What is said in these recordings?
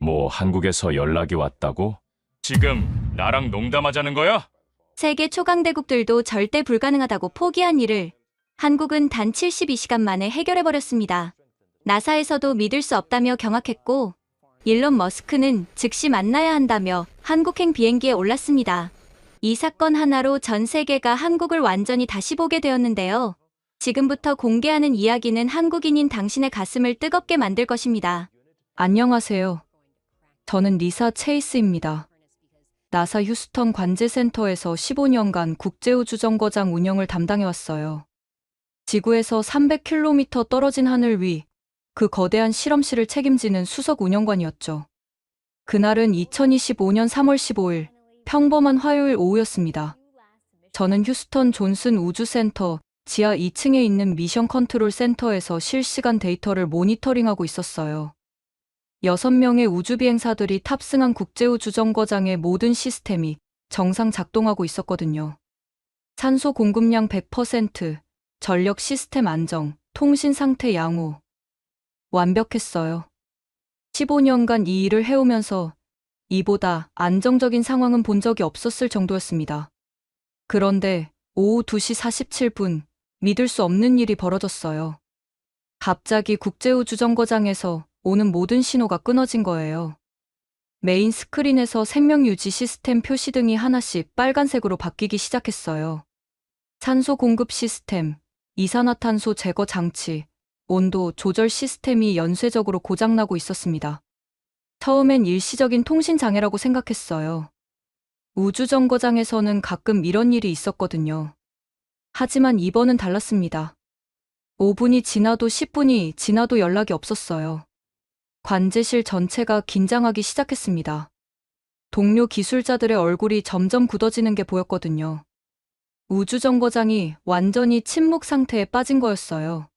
뭐 한국에서 연락이 왔다고? 지금 나랑 농담하자는 거야? 세계 초강대국들도 절대 불가능하다고 포기한 일을 한국은 단 72시간 만에 해결해버렸습니다. 나사에서도 믿을 수 없다며 경악했고, 일론 머스크는 즉시 만나야 한다며 한국행 비행기에 올랐습니다. 이 사건 하나로 전 세계가 한국을 완전히 다시 보게 되었는데요. 지금부터 공개하는 이야기는 한국인인 당신의 가슴을 뜨겁게 만들 것입니다. 안녕하세요. 저는 리사 체이스입니다. 나사 휴스턴 관제센터에서 15년간 국제우주정거장 운영을 담당해왔어요. 지구에서 300km 떨어진 하늘 위, 그 거대한 실험실을 책임지는 수석 운영관이었죠. 그날은 2025년 3월 15일, 평범한 화요일 오후였습니다. 저는 휴스턴 존슨 우주센터 지하 2층에 있는 미션 컨트롤 센터에서 실시간 데이터를 모니터링하고 있었어요. 6명의 우주비행사들이 탑승한 국제우주정거장의 모든 시스템이 정상 작동하고 있었거든요. 산소 공급량 100%, 전력 시스템 안정, 통신 상태 양호. 완벽했어요. 15년간 이 일을 해오면서 이보다 안정적인 상황은 본 적이 없었을 정도였습니다. 그런데 오후 2시 47분, 믿을 수 없는 일이 벌어졌어요. 갑자기 국제우주정거장에서 오는 모든 신호가 끊어진 거예요. 메인 스크린에서 생명 유지 시스템 표시등이 하나씩 빨간색으로 바뀌기 시작했어요. 산소 공급 시스템, 이산화탄소 제거 장치, 온도 조절 시스템이 연쇄적으로 고장나고 있었습니다. 처음엔 일시적인 통신 장애라고 생각했어요. 우주정거장에서는 가끔 이런 일이 있었거든요. 하지만 이번은 달랐습니다. 5분이 지나도 10분이 지나도 연락이 없었어요. 관제실 전체가 긴장하기 시작했습니다. 동료 기술자들의 얼굴이 점점 굳어지는 게 보였거든요. 우주정거장이 완전히 침묵 상태에 빠진 거였어요.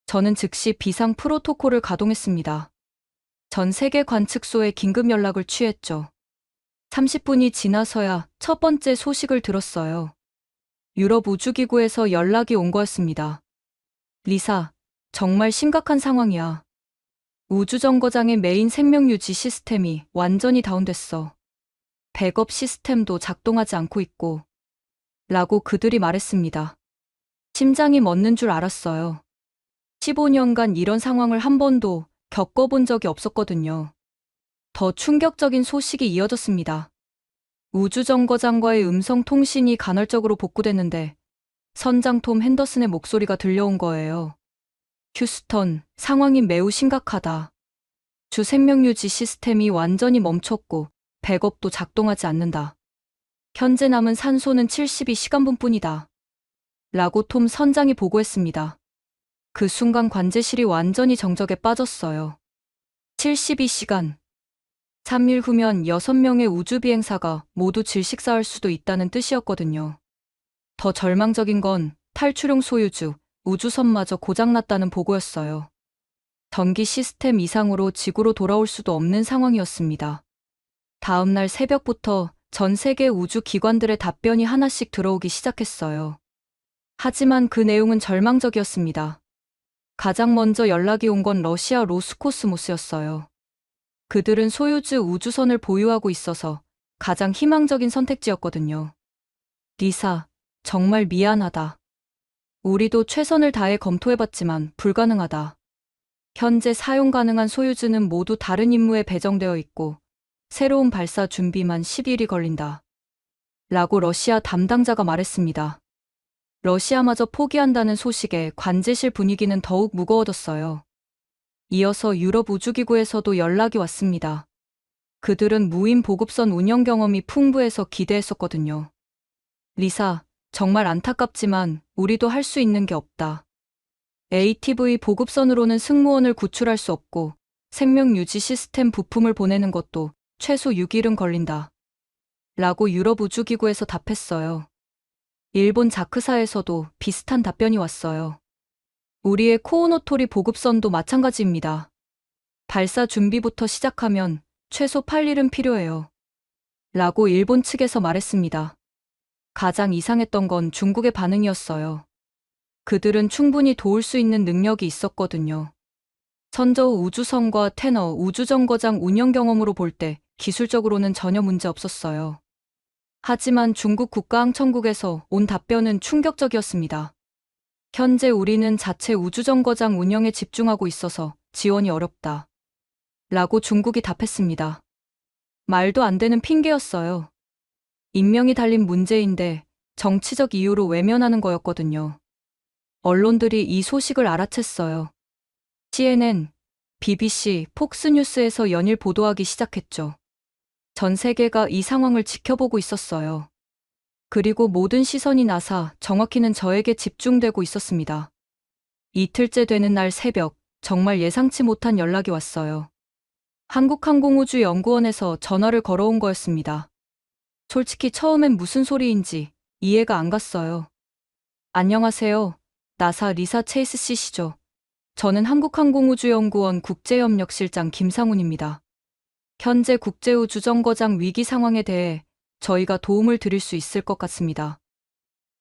저는 즉시 비상 프로토콜을 가동했습니다. 전 세계 관측소에 긴급 연락을 취했죠. 30분이 지나서야 첫 번째 소식을 들었어요. 유럽 우주기구에서 연락이 온 거였습니다. 리사, 정말 심각한 상황이야. 우주정거장의 메인 생명유지 시스템이 완전히 다운됐어. 백업 시스템도 작동하지 않고 있고. 라고 그들이 말했습니다. 심장이 멎는 줄 알았어요. 15년간 이런 상황을 한 번도 겪어본 적이 없었거든요. 더 충격적인 소식이 이어졌습니다. 우주정거장과의 음성 통신이 간헐적으로 복구됐는데 선장 톰 핸더슨의 목소리가 들려온 거예요. 휴스턴, 상황이 매우 심각하다. 주 생명유지 시스템이 완전히 멈췄고 백업도 작동하지 않는다. 현재 남은 산소는 72시간분뿐이다. 라고 톰 선장이 보고했습니다. 그 순간 관제실이 완전히 정적에 빠졌어요. 72시간. 3일 후면 6명의 우주비행사가 모두 질식사할 수도 있다는 뜻이었거든요. 더 절망적인 건 탈출용 소유주, 우주선마저 고장났다는 보고였어요. 전기 시스템 이상으로 지구로 돌아올 수도 없는 상황이었습니다. 다음 날 새벽부터 전 세계 우주 기관들의 답변이 하나씩 들어오기 시작했어요. 하지만 그 내용은 절망적이었습니다. 가장 먼저 연락이 온 건 러시아 로스코스모스였어요. 그들은 소유주 우주선을 보유하고 있어서 가장 희망적인 선택지였거든요. 리사, 정말 미안하다. 우리도 최선을 다해 검토해봤지만 불가능하다. 현재 사용 가능한 소유주는 모두 다른 임무에 배정되어 있고 새로운 발사 준비만 10일이 걸린다. 라고 러시아 담당자가 말했습니다. 러시아마저 포기한다는 소식에 관제실 분위기는 더욱 무거워졌어요. 이어서 유럽 우주기구에서도 연락이 왔습니다. 그들은 무인 보급선 운영 경험이 풍부해서 기대했었거든요. 리사, 정말 안타깝지만 우리도 할 수 있는 게 없다. ATV 보급선으로는 승무원을 구출할 수 없고 생명 유지 시스템 부품을 보내는 것도 최소 6일은 걸린다. 라고 유럽 우주기구에서 답했어요. 일본 자크사에서도 비슷한 답변이 왔어요. 우리의 코우노토리 보급선도 마찬가지입니다. 발사 준비부터 시작하면 최소 8일은 필요해요. 라고 일본 측에서 말했습니다. 가장 이상했던 건 중국의 반응이었어요. 그들은 충분히 도울 수 있는 능력이 있었거든요. 선저우 우주선과 테너 우주정거장 운영 경험으로 볼 때 기술적으로는 전혀 문제 없었어요. 하지만 중국 국가항천국에서 온 답변은 충격적이었습니다. 현재 우리는 자체 우주정거장 운영에 집중하고 있어서 지원이 어렵다. 라고 중국이 답했습니다. 말도 안 되는 핑계였어요. 인명이 달린 문제인데 정치적 이유로 외면하는 거였거든요. 언론들이 이 소식을 알아챘어요. CNN, BBC, 폭스뉴스에서 연일 보도하기 시작했죠. 전 세계가 이 상황을 지켜보고 있었어요. 그리고 모든 시선이 나사, 정확히는 저에게 집중되고 있었습니다. 이틀째 되는 날 새벽, 정말 예상치 못한 연락이 왔어요. 한국항공우주연구원에서 전화를 걸어온 거였습니다. 솔직히 처음엔 무슨 소리인지 이해가 안 갔어요. 안녕하세요. 나사 리사 체이스 씨시죠? 저는 한국항공우주연구원 국제협력실장 김상훈입니다. 현재 국제우주정거장 위기 상황에 대해 저희가 도움을 드릴 수 있을 것 같습니다.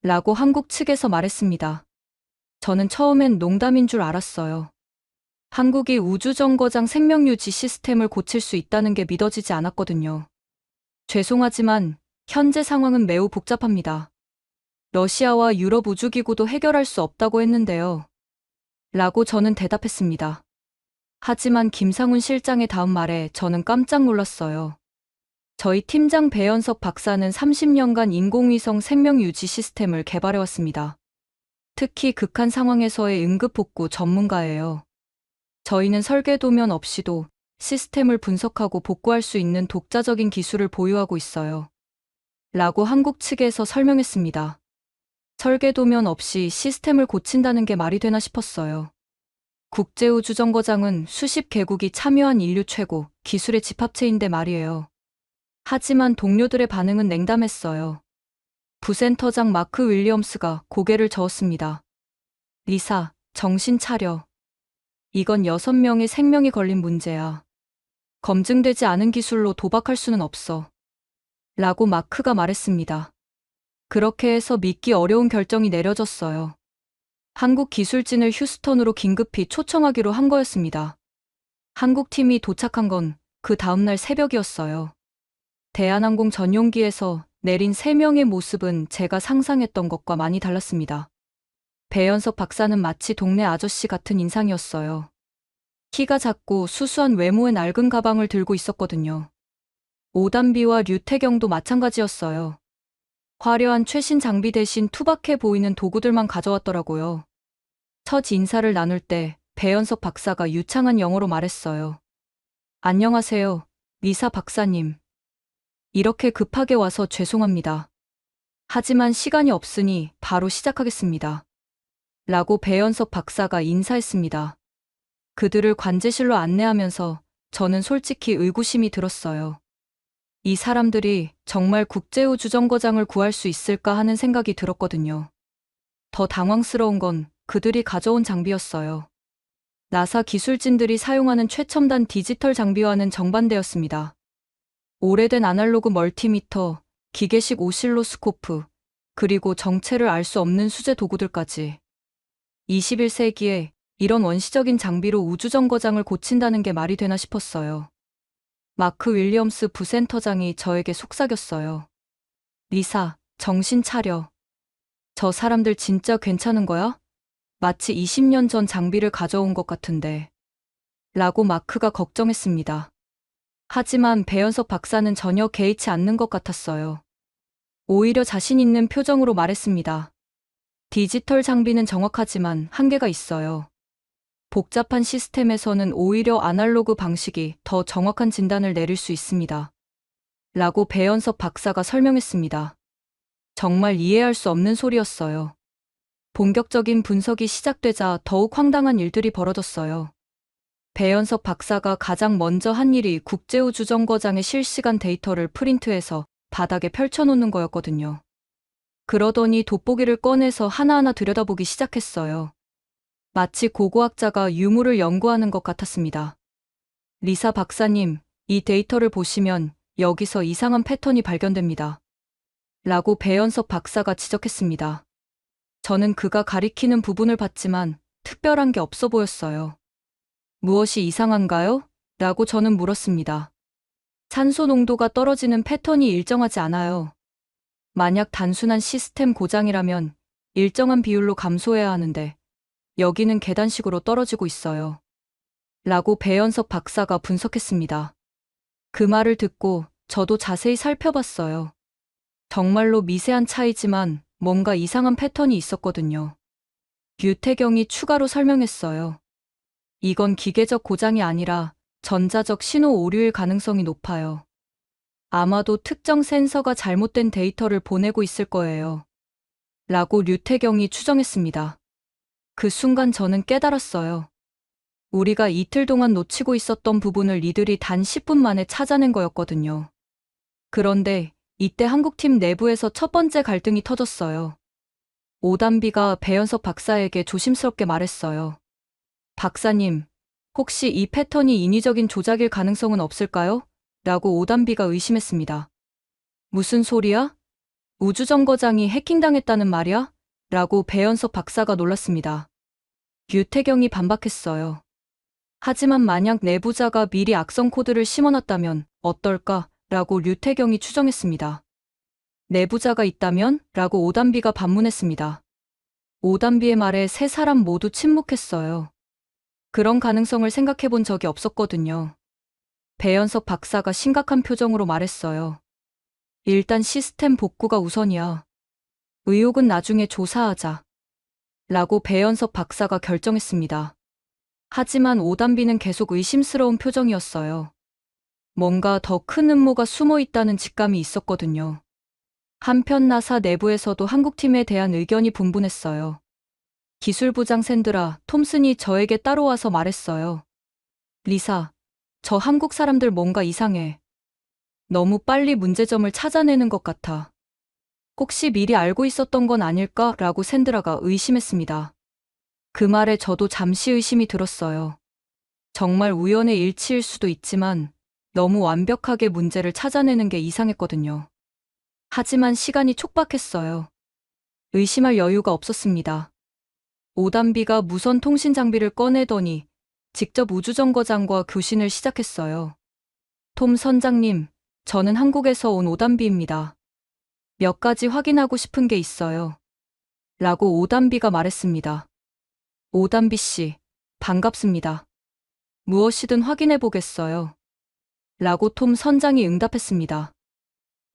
라고 한국 측에서 말했습니다. 저는 처음엔 농담인 줄 알았어요. 한국이 우주정거장 생명유지 시스템을 고칠 수 있다는 게 믿어지지 않았거든요. 죄송하지만 현재 상황은 매우 복잡합니다. 러시아와 유럽 우주기구도 해결할 수 없다고 했는데요. 라고 저는 대답했습니다. 하지만 김상훈 실장의 다음 말에 저는 깜짝 놀랐어요. 저희 팀장 배연석 박사는 30년간 인공위성 생명유지 시스템을 개발해왔습니다. 특히 극한 상황에서의 응급복구 전문가예요. 저희는 설계도면 없이도 시스템을 분석하고 복구할 수 있는 독자적인 기술을 보유하고 있어요. 라고 한국 측에서 설명했습니다. 설계도면 없이 시스템을 고친다는 게 말이 되나 싶었어요. 국제우주정거장은 수십 개국이 참여한 인류 최고 기술의 집합체인데 말이에요. 하지만 동료들의 반응은 냉담했어요. 부센터장 마크 윌리엄스가 고개를 저었습니다. 리사, 정신 차려. 이건 6명의 생명이 걸린 문제야. 검증되지 않은 기술로 도박할 수는 없어. 라고 마크가 말했습니다. 그렇게 해서 믿기 어려운 결정이 내려졌어요. 한국 기술진을 휴스턴으로 긴급히 초청하기로 한 거였습니다. 한국 팀이 도착한 건 그 다음날 새벽이었어요. 대한항공 전용기에서 내린 3명의 모습은 제가 상상했던 것과 많이 달랐습니다. 배연석 박사는 마치 동네 아저씨 같은 인상이었어요. 키가 작고 수수한 외모의 낡은 가방을 들고 있었거든요. 오단비와 류태경도 마찬가지였어요. 화려한 최신 장비 대신 투박해 보이는 도구들만 가져왔더라고요. 첫 인사를 나눌 때 배연석 박사가 유창한 영어로 말했어요. 안녕하세요, 리사 박사님. 이렇게 급하게 와서 죄송합니다. 하지만 시간이 없으니 바로 시작하겠습니다. 라고 배연석 박사가 인사했습니다. 그들을 관제실로 안내하면서 저는 솔직히 의구심이 들었어요. 이 사람들이 정말 국제우주정거장을 구할 수 있을까 하는 생각이 들었거든요. 더 당황스러운 건 그들이 가져온 장비였어요. 나사 기술진들이 사용하는 최첨단 디지털 장비와는 정반대였습니다. 오래된 아날로그 멀티미터, 기계식 오실로스코프, 그리고 정체를 알 수 없는 수제 도구들까지. 21세기에 이런 원시적인 장비로 우주정거장을 고친다는 게 말이 되나 싶었어요. 마크 윌리엄스 부센터장이 저에게 속삭였어요. 리사, 정신 차려. 저 사람들 진짜 괜찮은 거야? 마치 20년 전 장비를 가져온 것 같은데. 라고 마크가 걱정했습니다. 하지만 배연석 박사는 전혀 개의치 않는 것 같았어요. 오히려 자신 있는 표정으로 말했습니다. 디지털 장비는 정확하지만 한계가 있어요. 복잡한 시스템에서는 오히려 아날로그 방식이 더 정확한 진단을 내릴 수 있습니다. 라고 배연석 박사가 설명했습니다. 정말 이해할 수 없는 소리였어요. 본격적인 분석이 시작되자 더욱 황당한 일들이 벌어졌어요. 배연석 박사가 가장 먼저 한 일이 국제우주정거장의 실시간 데이터를 프린트해서 바닥에 펼쳐놓는 거였거든요. 그러더니 돋보기를 꺼내서 하나하나 들여다보기 시작했어요. 마치 고고학자가 유물을 연구하는 것 같았습니다. 리사 박사님, 이 데이터를 보시면 여기서 이상한 패턴이 발견됩니다. 라고 배연석 박사가 지적했습니다. 저는 그가 가리키는 부분을 봤지만 특별한 게 없어 보였어요. 무엇이 이상한가요? 라고 저는 물었습니다. 산소 농도가 떨어지는 패턴이 일정하지 않아요. 만약 단순한 시스템 고장이라면 일정한 비율로 감소해야 하는데 여기는 계단식으로 떨어지고 있어요. 라고 배연석 박사가 분석했습니다. 그 말을 듣고 저도 자세히 살펴봤어요. 정말로 미세한 차이지만 뭔가 이상한 패턴이 있었거든요. 류태경이 추가로 설명했어요. 이건 기계적 고장이 아니라 전자적 신호 오류일 가능성이 높아요. 아마도 특정 센서가 잘못된 데이터를 보내고 있을 거예요. 라고 류태경이 추정했습니다. 그 순간 저는 깨달았어요. 우리가 이틀 동안 놓치고 있었던 부분을 이들이 단 10분 만에 찾아낸 거였거든요. 그런데 이때 한국팀 내부에서 첫 번째 갈등이 터졌어요. 오단비가 배연석 박사에게 조심스럽게 말했어요. 박사님, 혹시 이 패턴이 인위적인 조작일 가능성은 없을까요? 라고 오단비가 의심했습니다. 무슨 소리야? 우주정거장이 해킹당했다는 말이야? 라고 배연석 박사가 놀랐습니다. 류태경이 반박했어요. 하지만 만약 내부자가 미리 악성 코드를 심어놨다면 어떨까? 라고 류태경이 추정했습니다. 내부자가 있다면? 라고 오단비가 반문했습니다. 오단비의 말에 세 사람 모두 침묵했어요. 그런 가능성을 생각해 본 적이 없었거든요. 배연석 박사가 심각한 표정으로 말했어요. 일단 시스템 복구가 우선이야. 의혹은 나중에 조사하자. 라고 배연석 박사가 결정했습니다. 하지만 오단비는 계속 의심스러운 표정이었어요. 뭔가 더 큰 음모가 숨어 있다는 직감이 있었거든요. 한편 나사 내부에서도 한국팀에 대한 의견이 분분했어요. 기술부장 샌드라 톰슨이 저에게 따로와서 말했어요. 리사, 저 한국 사람들 뭔가 이상해. 너무 빨리 문제점을 찾아내는 것 같아. 혹시 미리 알고 있었던 건 아닐까? 라고 샌드라가 의심했습니다. 그 말에 저도 잠시 의심이 들었어요. 정말 우연의 일치일 수도 있지만 너무 완벽하게 문제를 찾아내는 게 이상했거든요. 하지만 시간이 촉박했어요. 의심할 여유가 없었습니다. 오단비가 무선 통신 장비를 꺼내더니 직접 우주정거장과 교신을 시작했어요. 톰 선장님, 저는 한국에서 온 오단비입니다. 몇 가지 확인하고 싶은 게 있어요. 라고 오단비가 말했습니다. 오단비 씨, 반갑습니다. 무엇이든 확인해 보겠어요. 라고 톰 선장이 응답했습니다.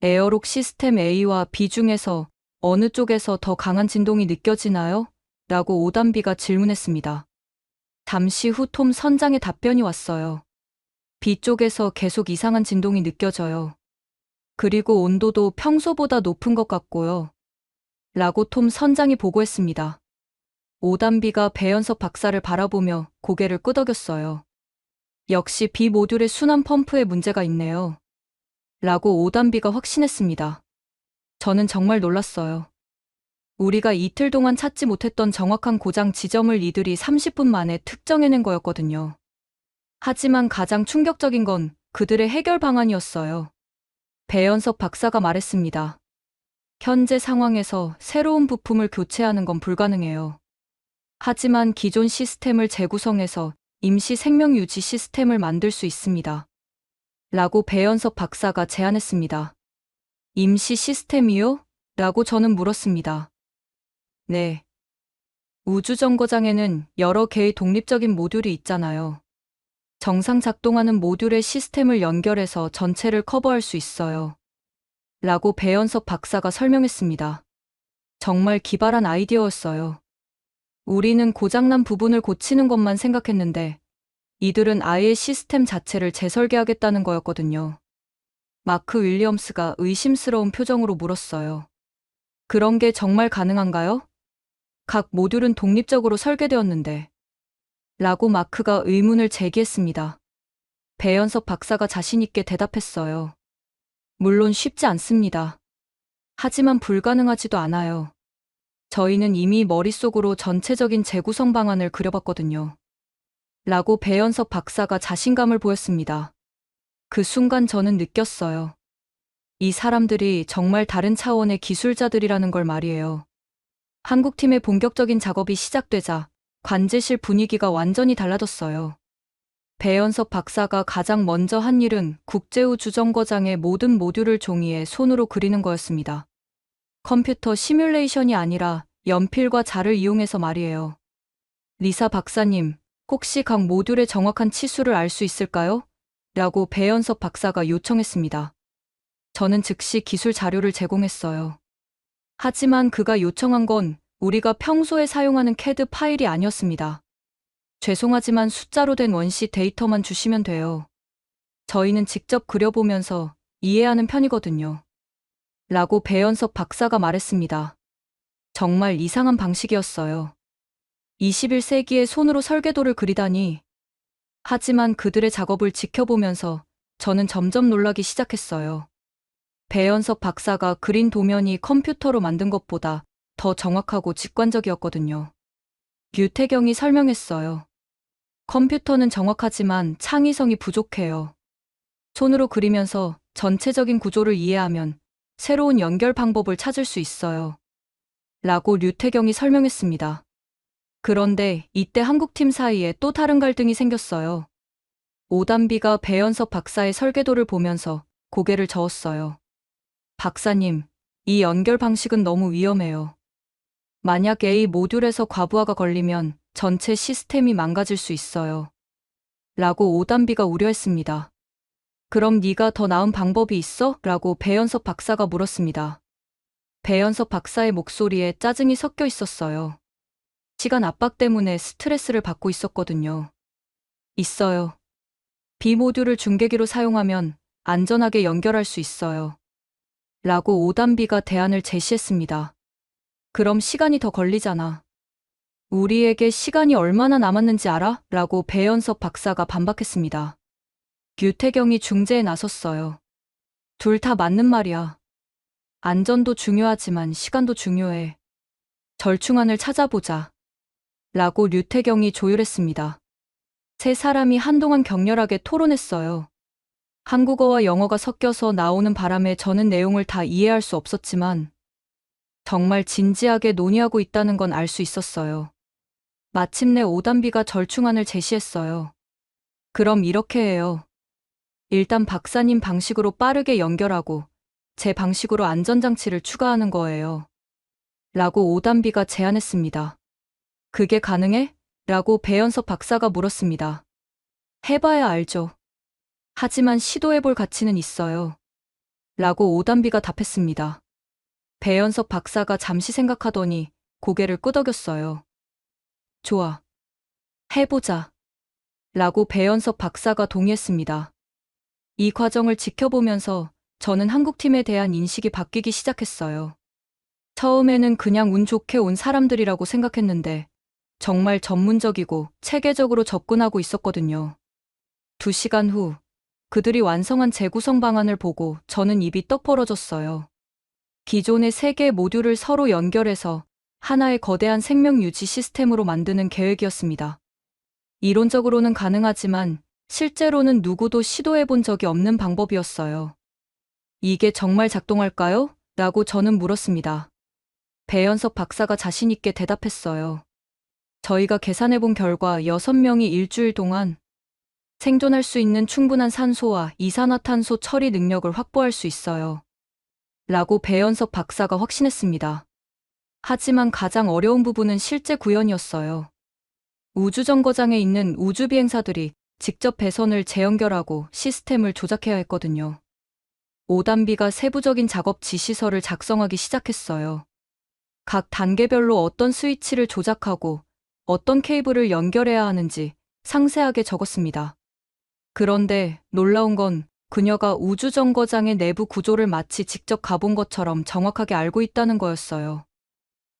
에어록 시스템 A와 B 중에서 어느 쪽에서 더 강한 진동이 느껴지나요? 라고 오단비가 질문했습니다. 잠시 후 톰 선장의 답변이 왔어요. B 쪽에서 계속 이상한 진동이 느껴져요. 그리고 온도도 평소보다 높은 것 같고요. 라고 톰 선장이 보고했습니다. 오단비가 배연석 박사를 바라보며 고개를 끄덕였어요. 역시 B 모듈의 순환 펌프에 문제가 있네요. 라고 오단비가 확신했습니다. 저는 정말 놀랐어요. 우리가 이틀 동안 찾지 못했던 정확한 고장 지점을 이들이 30분 만에 특정해낸 거였거든요. 하지만 가장 충격적인 건 그들의 해결 방안이었어요. 배연석 박사가 말했습니다. 현재 상황에서 새로운 부품을 교체하는 건 불가능해요. 하지만 기존 시스템을 재구성해서 임시 생명 유지 시스템을 만들 수 있습니다. 라고 배연석 박사가 제안했습니다. 임시 시스템이요? 라고 저는 물었습니다. 네. 우주정거장에는 여러 개의 독립적인 모듈이 있잖아요. 정상 작동하는 모듈의 시스템을 연결해서 전체를 커버할 수 있어요. 라고 배연석 박사가 설명했습니다. 정말 기발한 아이디어였어요. 우리는 고장난 부분을 고치는 것만 생각했는데 이들은 아예 시스템 자체를 재설계하겠다는 거였거든요. 마크 윌리엄스가 의심스러운 표정으로 물었어요. 그런 게 정말 가능한가요? 각 모듈은 독립적으로 설계되었는데. 라고 마크가 의문을 제기했습니다. 배연석 박사가 자신있게 대답했어요. 물론 쉽지 않습니다. 하지만 불가능하지도 않아요. 저희는 이미 머릿속으로 전체적인 재구성 방안을 그려봤거든요. 라고 배연석 박사가 자신감을 보였습니다. 그 순간 저는 느꼈어요. 이 사람들이 정말 다른 차원의 기술자들이라는 걸 말이에요. 한국팀의 본격적인 작업이 시작되자 관제실 분위기가 완전히 달라졌어요. 배연섭 박사가 가장 먼저 한 일은 국제우주정거장의 모든 모듈을 종이에 손으로 그리는 거였습니다. 컴퓨터 시뮬레이션이 아니라 연필과 자를 이용해서 말이에요. 리사 박사님, 혹시 각 모듈의 정확한 치수를 알 수 있을까요? 라고 배연섭 박사가 요청했습니다. 저는 즉시 기술 자료를 제공했어요. 하지만 그가 요청한 건 우리가 평소에 사용하는 CAD 파일이 아니었습니다. 죄송하지만 숫자로 된 원시 데이터만 주시면 돼요. 저희는 직접 그려보면서 이해하는 편이거든요. 라고 배연섭 박사가 말했습니다. 정말 이상한 방식이었어요. 21세기에 손으로 설계도를 그리다니. 하지만 그들의 작업을 지켜보면서 저는 점점 놀라기 시작했어요. 배연섭 박사가 그린 도면이 컴퓨터로 만든 것보다 더 정확하고 직관적이었거든요. 류태경이 설명했어요. 컴퓨터는 정확하지만 창의성이 부족해요. 손으로 그리면서 전체적인 구조를 이해하면 새로운 연결 방법을 찾을 수 있어요. 라고 류태경이 설명했습니다. 그런데 이때 한국팀 사이에 또 다른 갈등이 생겼어요. 오담비가 배연섭 박사의 설계도를 보면서 고개를 저었어요. 박사님, 이 연결 방식은 너무 위험해요. 만약 A 모듈에서 과부하가 걸리면 전체 시스템이 망가질 수 있어요. 라고 오담비가 우려했습니다. 그럼 네가 더 나은 방법이 있어? 라고 배연섭 박사가 물었습니다. 배연섭 박사의 목소리에 짜증이 섞여 있었어요. 시간 압박 때문에 스트레스를 받고 있었거든요. 있어요. B 모듈을 중계기로 사용하면 안전하게 연결할 수 있어요. 라고 오담비가 대안을 제시했습니다. 그럼 시간이 더 걸리잖아. 우리에게 시간이 얼마나 남았는지 알아? 라고 배연섭 박사가 반박했습니다. 류태경이 중재에 나섰어요. 둘 다 맞는 말이야. 안전도 중요하지만 시간도 중요해. 절충안을 찾아보자. 라고 류태경이 조율했습니다. 세 사람이 한동안 격렬하게 토론했어요. 한국어와 영어가 섞여서 나오는 바람에 저는 내용을 다 이해할 수 없었지만 정말 진지하게 논의하고 있다는 건 알 수 있었어요. 마침내 오담비가 절충안을 제시했어요. 그럼 이렇게 해요. 일단 박사님 방식으로 빠르게 연결하고 제 방식으로 안전장치를 추가하는 거예요. 라고 오담비가 제안했습니다. 그게 가능해? 라고 배연섭 박사가 물었습니다. 해봐야 알죠. 하지만 시도해볼 가치는 있어요. 라고 오담비가 답했습니다. 배연섭 박사가 잠시 생각하더니 고개를 끄덕였어요. 좋아. 해보자. 라고 배연섭 박사가 동의했습니다. 이 과정을 지켜보면서 저는 한국팀에 대한 인식이 바뀌기 시작했어요. 처음에는 그냥 운 좋게 온 사람들이라고 생각했는데 정말 전문적이고 체계적으로 접근하고 있었거든요. 2시간 후 그들이 완성한 재구성 방안을 보고 저는 입이 떡 벌어졌어요. 기존의 3개의 모듈을 서로 연결해서 하나의 거대한 생명 유지 시스템으로 만드는 계획이었습니다. 이론적으로는 가능하지만 실제로는 누구도 시도해 본 적이 없는 방법이었어요. 이게 정말 작동할까요? 라고 저는 물었습니다. 배연섭 박사가 자신 있게 대답했어요. 저희가 계산해 본 결과 6명이 일주일 동안 생존할 수 있는 충분한 산소와 이산화탄소 처리 능력을 확보할 수 있어요. 라고 배연섭 박사가 확신했습니다. 하지만 가장 어려운 부분은 실제 구현이었어요. 우주정거장에 있는 우주비행사들이 직접 배선을 재연결하고 시스템을 조작해야 했거든요. 오담비가 세부적인 작업 지시서를 작성하기 시작했어요. 각 단계별로 어떤 스위치를 조작하고 어떤 케이블을 연결해야 하는지 상세하게 적었습니다. 그런데 놀라운 건 그녀가 우주정거장의 내부 구조를 마치 직접 가본 것처럼 정확하게 알고 있다는 거였어요.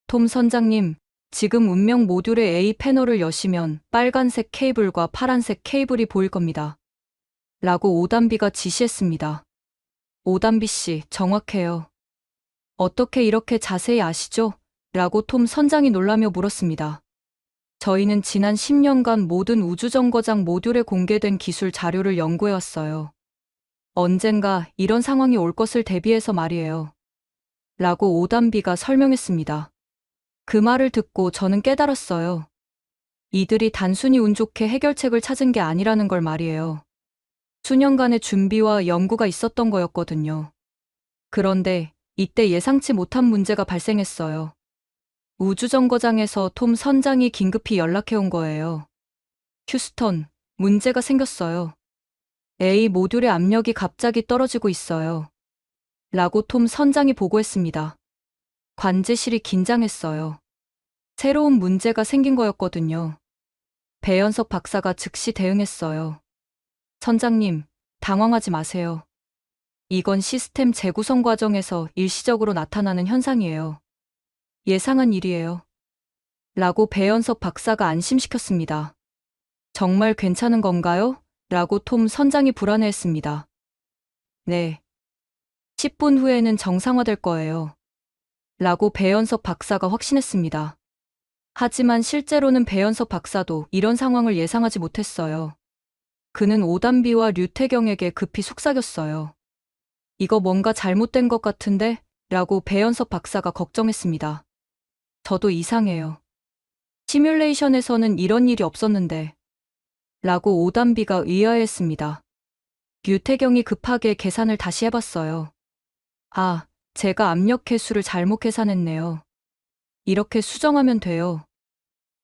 톰 선장님, 지금 운명 모듈의 A 패널을 여시면 빨간색 케이블과 파란색 케이블이 보일 겁니다. 라고 오담비가 지시했습니다. 오담비 씨, 정확해요. 어떻게 이렇게 자세히 아시죠? 라고 톰 선장이 놀라며 물었습니다. 저희는 지난 10년간 모든 우주정거장 모듈에 공개된 기술 자료를 연구해왔어요. 언젠가 이런 상황이 올 것을 대비해서 말이에요. 라고 오담비가 설명했습니다. 그 말을 듣고 저는 깨달았어요. 이들이 단순히 운 좋게 해결책을 찾은 게 아니라는 걸 말이에요. 수년간의 준비와 연구가 있었던 거였거든요. 그런데 이때 예상치 못한 문제가 발생했어요. 우주정거장에서 톰 선장이 긴급히 연락해 온 거예요. 휴스턴, 문제가 생겼어요. A 모듈의 압력이 갑자기 떨어지고 있어요. 라고 톰 선장이 보고했습니다. 관제실이 긴장했어요. 새로운 문제가 생긴 거였거든요. 배연석 박사가 즉시 대응했어요. 선장님, 당황하지 마세요. 이건 시스템 재구성 과정에서 일시적으로 나타나는 현상이에요. 예상한 일이에요. 라고 배연석 박사가 안심시켰습니다. 정말 괜찮은 건가요? 라고 톰 선장이 불안해했습니다. 네. 10분 후에는 정상화될 거예요. 라고 배연석 박사가 확신했습니다. 하지만 실제로는 배연석 박사도 이런 상황을 예상하지 못했어요. 그는 오단비와 류태경에게 급히 속삭였어요. 이거 뭔가 잘못된 것 같은데? 라고 배연석 박사가 걱정했습니다. 저도 이상해요. 시뮬레이션에서는 이런 일이 없었는데. 라고 오단비가 의아해했습니다. 류태경이 급하게 계산을 다시 해봤어요. 아, 제가 압력 해수를 잘못 계산했네요. 이렇게 수정하면 돼요.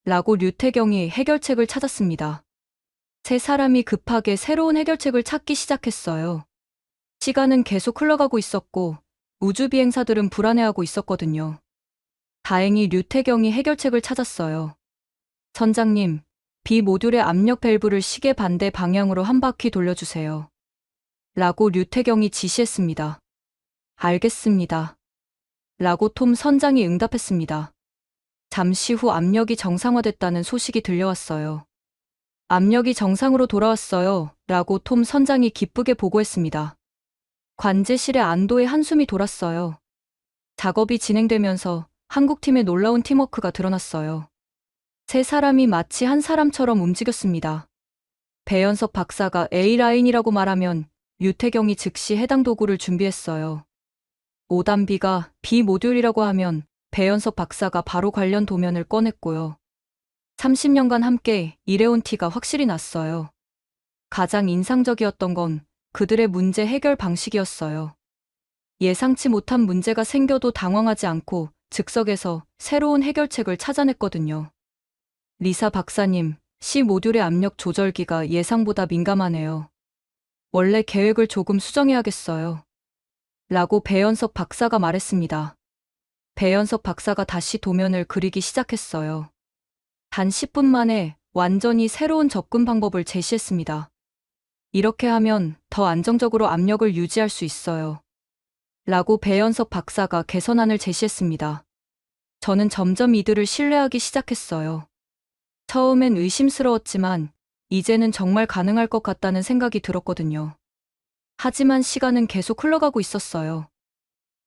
라고 류태경이 해결책을 찾았습니다. 세 사람이 급하게 새로운 해결책을 찾기 시작했어요. 시간은 계속 흘러가고 있었고 우주비행사들은 불안해하고 있었거든요. 다행히 류태경이 해결책을 찾았어요. 선장님, B 모듈의 압력 밸브를 시계 반대 방향으로 한 바퀴 돌려주세요. 라고 류태경이 지시했습니다. 알겠습니다. 라고 톰 선장이 응답했습니다. 잠시 후 압력이 정상화됐다는 소식이 들려왔어요. 압력이 정상으로 돌아왔어요. 라고 톰 선장이 기쁘게 보고했습니다. 관제실에 안도의 한숨이 돌았어요. 작업이 진행되면서 한국팀의 놀라운 팀워크가 드러났어요. 세 사람이 마치 한 사람처럼 움직였습니다. 배연석 박사가 A라인이라고 말하면 유태경이 즉시 해당 도구를 준비했어요. 오단비가 B 모듈이라고 하면 배연석 박사가 바로 관련 도면을 꺼냈고요. 30년간 함께 일해온 티가 확실히 났어요. 가장 인상적이었던 건 그들의 문제 해결 방식이었어요. 예상치 못한 문제가 생겨도 당황하지 않고 즉석에서 새로운 해결책을 찾아냈거든요. 리사 박사님, C 모듈의 압력 조절기가 예상보다 민감하네요. 원래 계획을 조금 수정해야겠어요. 라고 배연석 박사가 말했습니다. 배연석 박사가 다시 도면을 그리기 시작했어요. 단 10분 만에 완전히 새로운 접근 방법을 제시했습니다. 이렇게 하면 더 안정적으로 압력을 유지할 수 있어요. 라고 배연석 박사가 개선안을 제시했습니다. 저는 점점 이들을 신뢰하기 시작했어요. 처음엔 의심스러웠지만 이제는 정말 가능할 것 같다는 생각이 들었거든요. 하지만 시간은 계속 흘러가고 있었어요.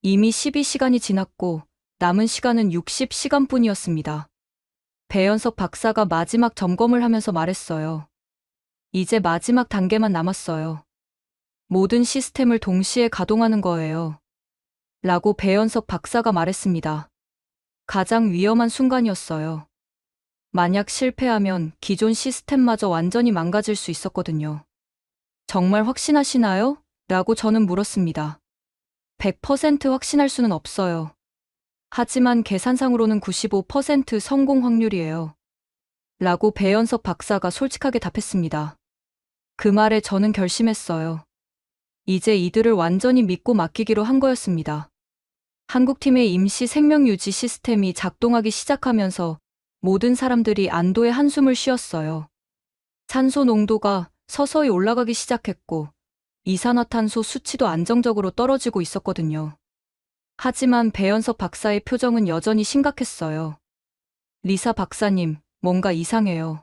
이미 12시간이 지났고 남은 시간은 60시간뿐이었습니다. 배연석 박사가 마지막 점검을 하면서 말했어요. 이제 마지막 단계만 남았어요. 모든 시스템을 동시에 가동하는 거예요. 라고 배연석 박사가 말했습니다. 가장 위험한 순간이었어요. 만약 실패하면 기존 시스템마저 완전히 망가질 수 있었거든요. 정말 확신하시나요? 라고 저는 물었습니다. 100% 확신할 수는 없어요. 하지만 계산상으로는 95% 성공 확률이에요. 라고 배연석 박사가 솔직하게 답했습니다. 그 말에 저는 결심했어요. 이제 이들을 완전히 믿고 맡기기로 한 거였습니다. 한국팀의 임시 생명유지 시스템이 작동하기 시작하면서 모든 사람들이 안도의 한숨을 쉬었어요. 산소 농도가 서서히 올라가기 시작했고 이산화탄소 수치도 안정적으로 떨어지고 있었거든요. 하지만 배연석 박사의 표정은 여전히 심각했어요. 리사 박사님, 뭔가 이상해요.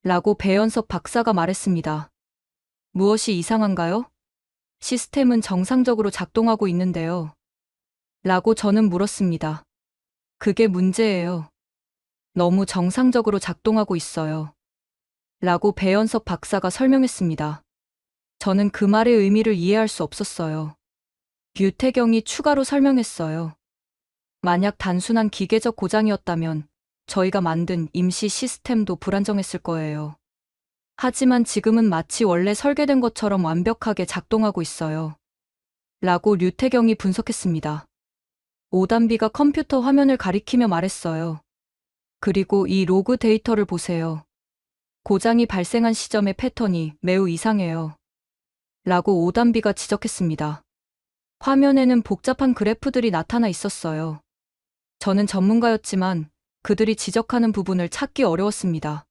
라고 배연석 박사가 말했습니다. 무엇이 이상한가요? 시스템은 정상적으로 작동하고 있는데요. 라고 저는 물었습니다. 그게 문제예요. 너무 정상적으로 작동하고 있어요. 라고 배연석 박사가 설명했습니다. 저는 그 말의 의미를 이해할 수 없었어요. 류태경이 추가로 설명했어요. 만약 단순한 기계적 고장이었다면 저희가 만든 임시 시스템도 불안정했을 거예요. 하지만 지금은 마치 원래 설계된 것처럼 완벽하게 작동하고 있어요. 라고 류태경이 분석했습니다. 오단비가 컴퓨터 화면을 가리키며 말했어요. 그리고 이 로그 데이터를 보세요. 고장이 발생한 시점의 패턴이 매우 이상해요. 라고 오단비가 지적했습니다. 화면에는 복잡한 그래프들이 나타나 있었어요. 저는 전문가였지만 그들이 지적하는 부분을 찾기 어려웠습니다.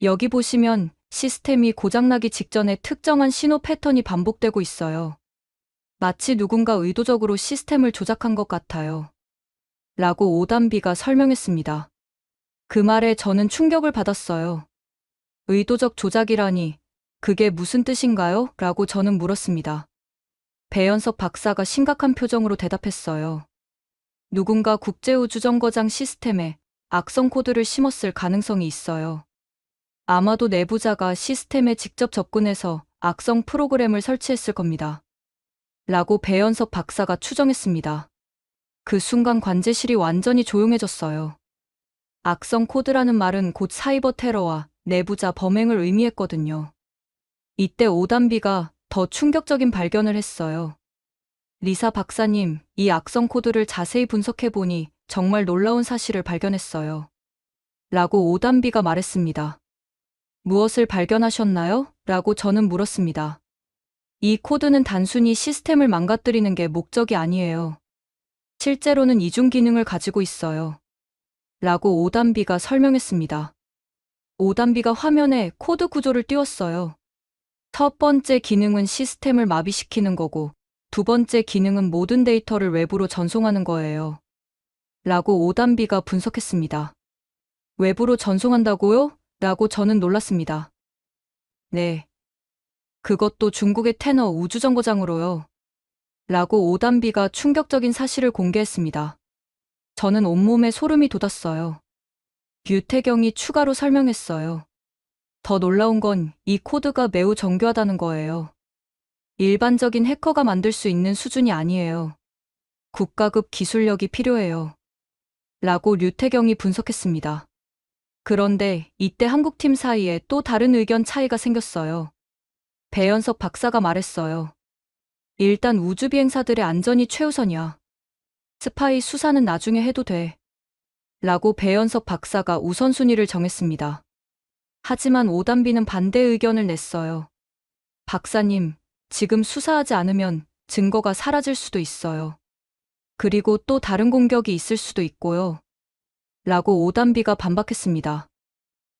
여기 보시면 시스템이 고장나기 직전에 특정한 신호 패턴이 반복되고 있어요. 마치 누군가 의도적으로 시스템을 조작한 것 같아요. 라고 오단비가 설명했습니다. 그 말에 저는 충격을 받았어요. 의도적 조작이라니, 그게 무슨 뜻인가요? 라고 저는 물었습니다. 배연석 박사가 심각한 표정으로 대답했어요. 누군가 국제우주정거장 시스템에 악성 코드를 심었을 가능성이 있어요. 아마도 내부자가 시스템에 직접 접근해서 악성 프로그램을 설치했을 겁니다. 라고 배연석 박사가 추정했습니다. 그 순간 관제실이 완전히 조용해졌어요. 악성 코드라는 말은 곧 사이버 테러와 내부자 범행을 의미했거든요. 이때 오단비가 더 충격적인 발견을 했어요. 리사 박사님, 이 악성 코드를 자세히 분석해보니 정말 놀라운 사실을 발견했어요. 라고 오단비가 말했습니다. 무엇을 발견하셨나요? 라고 저는 물었습니다. 이 코드는 단순히 시스템을 망가뜨리는 게 목적이 아니에요. 실제로는 이중 기능을 가지고 있어요. 라고 오단비가 설명했습니다. 오단비가 화면에 코드 구조를 띄웠어요. 첫 번째 기능은 시스템을 마비시키는 거고, 두 번째 기능은 모든 데이터를 외부로 전송하는 거예요. 라고 오단비가 분석했습니다. 외부로 전송한다고요? 라고 저는 놀랐습니다. 네. 그것도 중국의 테너 우주정거장으로요. 라고 오단비가 충격적인 사실을 공개했습니다. 저는 온몸에 소름이 돋았어요. 류태경이 추가로 설명했어요. 더 놀라운 건 이 코드가 매우 정교하다는 거예요. 일반적인 해커가 만들 수 있는 수준이 아니에요. 국가급 기술력이 필요해요. 라고 류태경이 분석했습니다. 그런데 이때 한국팀 사이에 또 다른 의견 차이가 생겼어요. 배연석 박사가 말했어요. 일단 우주비행사들의 안전이 최우선이야. 스파이 수사는 나중에 해도 돼. 라고 배연석 박사가 우선순위를 정했습니다. 하지만 오단비는 반대 의견을 냈어요. 박사님, 지금 수사하지 않으면 증거가 사라질 수도 있어요. 그리고 또 다른 공격이 있을 수도 있고요. 라고 오단비가 반박했습니다.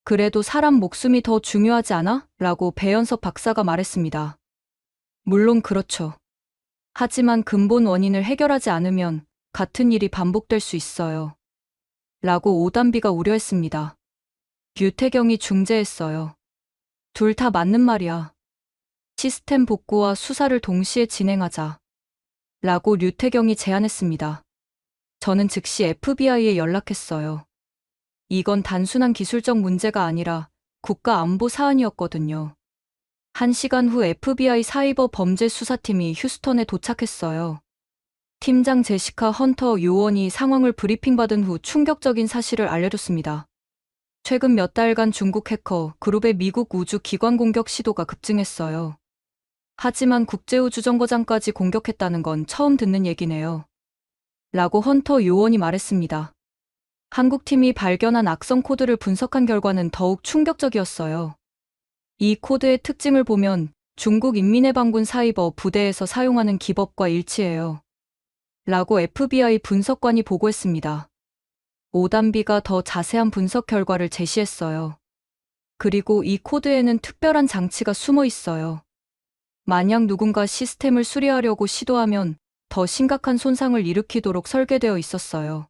그래도 사람 목숨이 더 중요하지 않아? 라고 배연석 박사가 말했습니다. 물론 그렇죠. 하지만 근본 원인을 해결하지 않으면 같은 일이 반복될 수 있어요. 라고 오단비가 우려했습니다. 류태경이 중재했어요. 둘 다 맞는 말이야. 시스템 복구와 수사를 동시에 진행하자. 라고 류태경이 제안했습니다. 저는 즉시 FBI에 연락했어요. 이건 단순한 기술적 문제가 아니라 국가 안보 사안이었거든요. 1시간 후 FBI 사이버 범죄 수사팀이 휴스턴에 도착했어요. 팀장 제시카 헌터 요원이 상황을 브리핑받은 후 충격적인 사실을 알려줬습니다. 최근 몇 달간 중국 해커 그룹의 미국 우주 기관 공격 시도가 급증했어요. 하지만 국제우주정거장까지 공격했다는 건 처음 듣는 얘기네요. 라고 헌터 요원이 말했습니다. 한국팀이 발견한 악성 코드를 분석한 결과는 더욱 충격적이었어요. 이 코드의 특징을 보면 중국 인민해방군 사이버 부대에서 사용하는 기법과 일치해요. 라고 FBI 분석관이 보고했습니다. 오단비가 더 자세한 분석 결과를 제시했어요. 그리고 이 코드에는 특별한 장치가 숨어 있어요. 만약 누군가 시스템을 수리하려고 시도하면 더 심각한 손상을 일으키도록 설계되어 있었어요.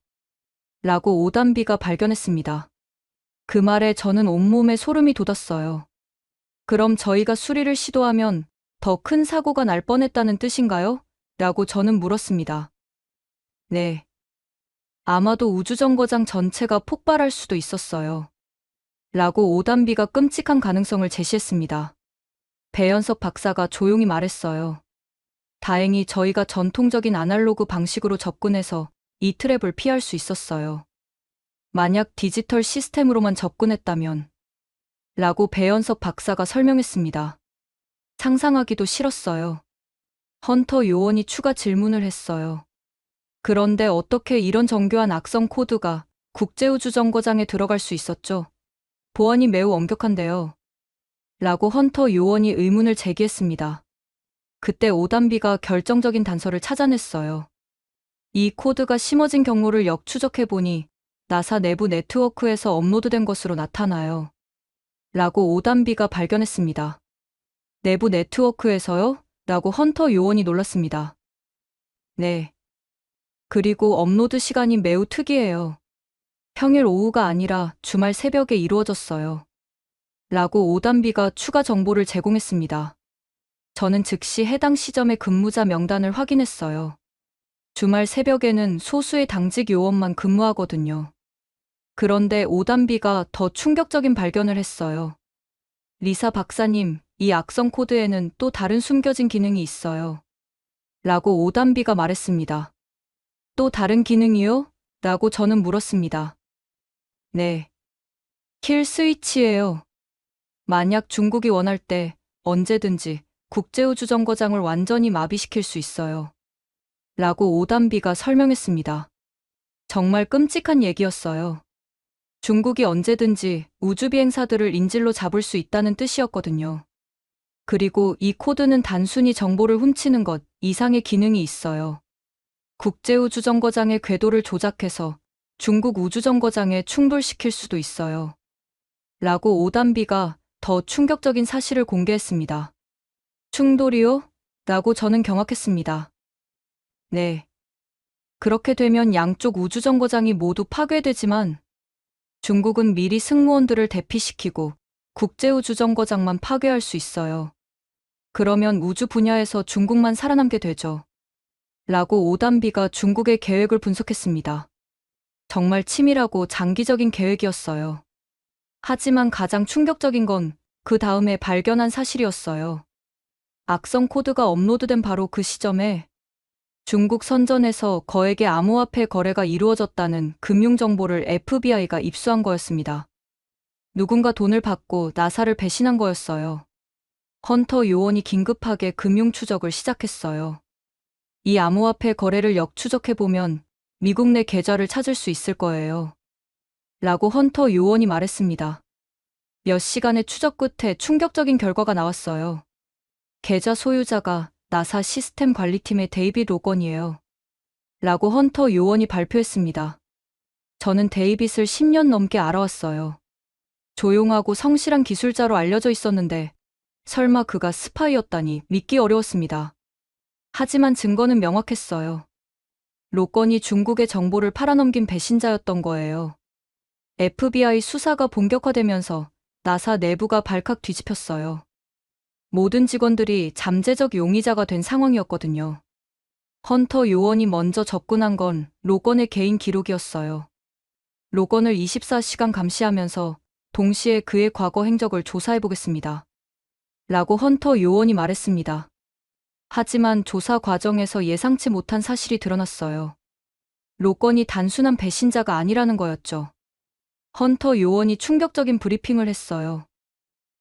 라고 오단비가 발견했습니다. 그 말에 저는 온몸에 소름이 돋았어요. 그럼 저희가 수리를 시도하면 더 큰 사고가 날 뻔했다는 뜻인가요? 라고 저는 물었습니다. 네. 아마도 우주정거장 전체가 폭발할 수도 있었어요. 라고 오단비가 끔찍한 가능성을 제시했습니다. 배연석 박사가 조용히 말했어요. 다행히 저희가 전통적인 아날로그 방식으로 접근해서 이 트랩을 피할 수 있었어요. 만약 디지털 시스템으로만 접근했다면 라고 배현석 박사가 설명했습니다. 상상하기도 싫었어요. 헌터 요원이 추가 질문을 했어요. 그런데 어떻게 이런 정교한 악성 코드가 국제우주정거장에 들어갈 수 있었죠? 보안이 매우 엄격한데요. 라고 헌터 요원이 의문을 제기했습니다. 그때 오단비가 결정적인 단서를 찾아냈어요. 이 코드가 심어진 경로를 역추적해보니 나사 내부 네트워크에서 업로드된 것으로 나타나요. 라고 오단비가 발견했습니다. 내부 네트워크에서요? 라고 헌터 요원이 놀랐습니다. 네. 그리고 업로드 시간이 매우 특이해요. 평일 오후가 아니라 주말 새벽에 이루어졌어요. 라고 오단비가 추가 정보를 제공했습니다. 저는 즉시 해당 시점의 근무자 명단을 확인했어요. 주말 새벽에는 소수의 당직 요원만 근무하거든요. 그런데 오단비가 더 충격적인 발견을 했어요. 리사 박사님, 이 악성 코드에는 또 다른 숨겨진 기능이 있어요. 라고 오단비가 말했습니다. 또 다른 기능이요? 라고 저는 물었습니다. 네. 킬 스위치예요. 만약 중국이 원할 때 언제든지 국제우주정거장을 완전히 마비시킬 수 있어요. 라고 오단비가 설명했습니다. 정말 끔찍한 얘기였어요. 중국이 언제든지 우주비행사들을 인질로 잡을 수 있다는 뜻이었거든요. 그리고 이 코드는 단순히 정보를 훔치는 것 이상의 기능이 있어요. 국제우주정거장의 궤도를 조작해서 중국 우주정거장에 충돌시킬 수도 있어요. 라고 오단비가 더 충격적인 사실을 공개했습니다. 충돌이요? 라고 저는 경악했습니다. 네. 그렇게 되면 양쪽 우주정거장이 모두 파괴되지만 중국은 미리 승무원들을 대피시키고 국제우주정거장만 파괴할 수 있어요. 그러면 우주 분야에서 중국만 살아남게 되죠. 라고 오단비가 중국의 계획을 분석했습니다. 정말 치밀하고 장기적인 계획이었어요. 하지만 가장 충격적인 건 그 다음에 발견한 사실이었어요. 악성 코드가 업로드된 바로 그 시점에 중국 선전에서 거액의 암호화폐 거래가 이루어졌다는 금융정보를 FBI가 입수한 거였습니다. 누군가 돈을 받고 나사를 배신한 거였어요. 헌터 요원이 긴급하게 금융 추적을 시작했어요. 이 암호화폐 거래를 역추적해보면 미국 내 계좌를 찾을 수 있을 거예요. 라고 헌터 요원이 말했습니다. 몇 시간의 추적 끝에 충격적인 결과가 나왔어요. 계좌 소유자가 나사 시스템 관리팀의 데이빗 로건이에요. 라고 헌터 요원이 발표했습니다. 저는 데이빗을 10년 넘게 알아왔어요. 조용하고 성실한 기술자로 알려져 있었는데 설마 그가 스파이였다니 믿기 어려웠습니다. 하지만 증거는 명확했어요. 로건이 중국의 정보를 팔아넘긴 배신자였던 거예요. FBI 수사가 본격화되면서 나사 내부가 발칵 뒤집혔어요. 모든 직원들이 잠재적 용의자가 된 상황이었거든요. 헌터 요원이 먼저 접근한 건 로건의 개인 기록이었어요. 로건을 24시간 감시하면서 동시에 그의 과거 행적을 조사해보겠습니다. 라고 헌터 요원이 말했습니다. 하지만 조사 과정에서 예상치 못한 사실이 드러났어요. 로건이 단순한 배신자가 아니라는 거였죠. 헌터 요원이 충격적인 브리핑을 했어요.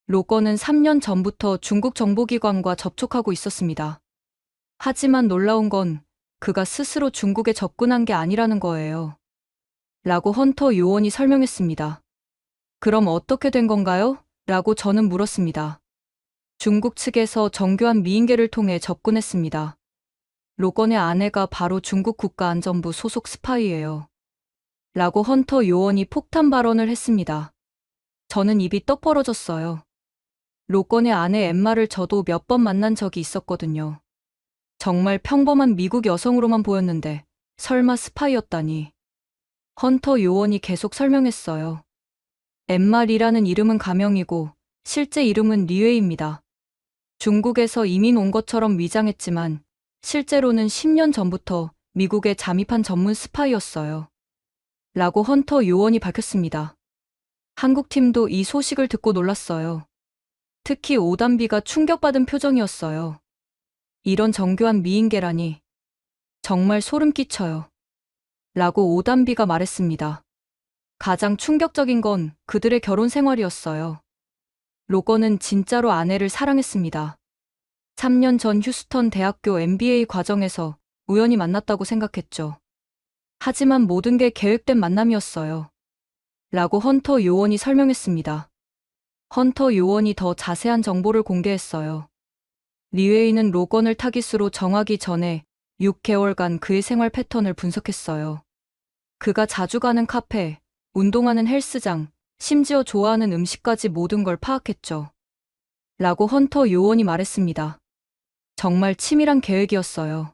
로건은 3년 전부터 중국 정보기관과 접촉하고 있었습니다. 하지만 놀라운 건 그가 스스로 중국에 접근한 게 아니라는 거예요. 라고 헌터 요원이 설명했습니다. 그럼 어떻게 된 건가요? 라고 저는 물었습니다. 중국 측에서 정교한 미인계를 통해 접근했습니다. 로건의 아내가 바로 중국 국가안전부 소속 스파이예요. 라고 헌터 요원이 폭탄 발언을 했습니다. 저는 입이 떡 벌어졌어요. 로건의 아내 엠마를 저도 몇 번 만난 적이 있었거든요. 정말 평범한 미국 여성으로만 보였는데 설마 스파이였다니. 헌터 요원이 계속 설명했어요. 엠마 리라는 이름은 가명이고 실제 이름은 리웨이입니다. 중국에서 이민 온 것처럼 위장했지만 실제로는 10년 전부터 미국에 잠입한 전문 스파이였어요. 라고 헌터 요원이 밝혔습니다. 한국팀도 이 소식을 듣고 놀랐어요. 특히 오단비가 충격받은 표정이었어요. 이런 정교한 미인계라니. 정말 소름 끼쳐요. 라고 오단비가 말했습니다. 가장 충격적인 건 그들의 결혼 생활이었어요. 로건은 진짜로 아내를 사랑했습니다. 3년 전 휴스턴 대학교 MBA 과정에서 우연히 만났다고 생각했죠. 하지만 모든 게 계획된 만남이었어요. 라고 헌터 요원이 설명했습니다. 헌터 요원이 더 자세한 정보를 공개했어요. 리웨이는 로건을 타깃으로 정하기 전에 6개월간 그의 생활 패턴을 분석했어요. 그가 자주 가는 카페, 운동하는 헬스장, 심지어 좋아하는 음식까지 모든 걸 파악했죠. 라고 헌터 요원이 말했습니다. 정말 치밀한 계획이었어요.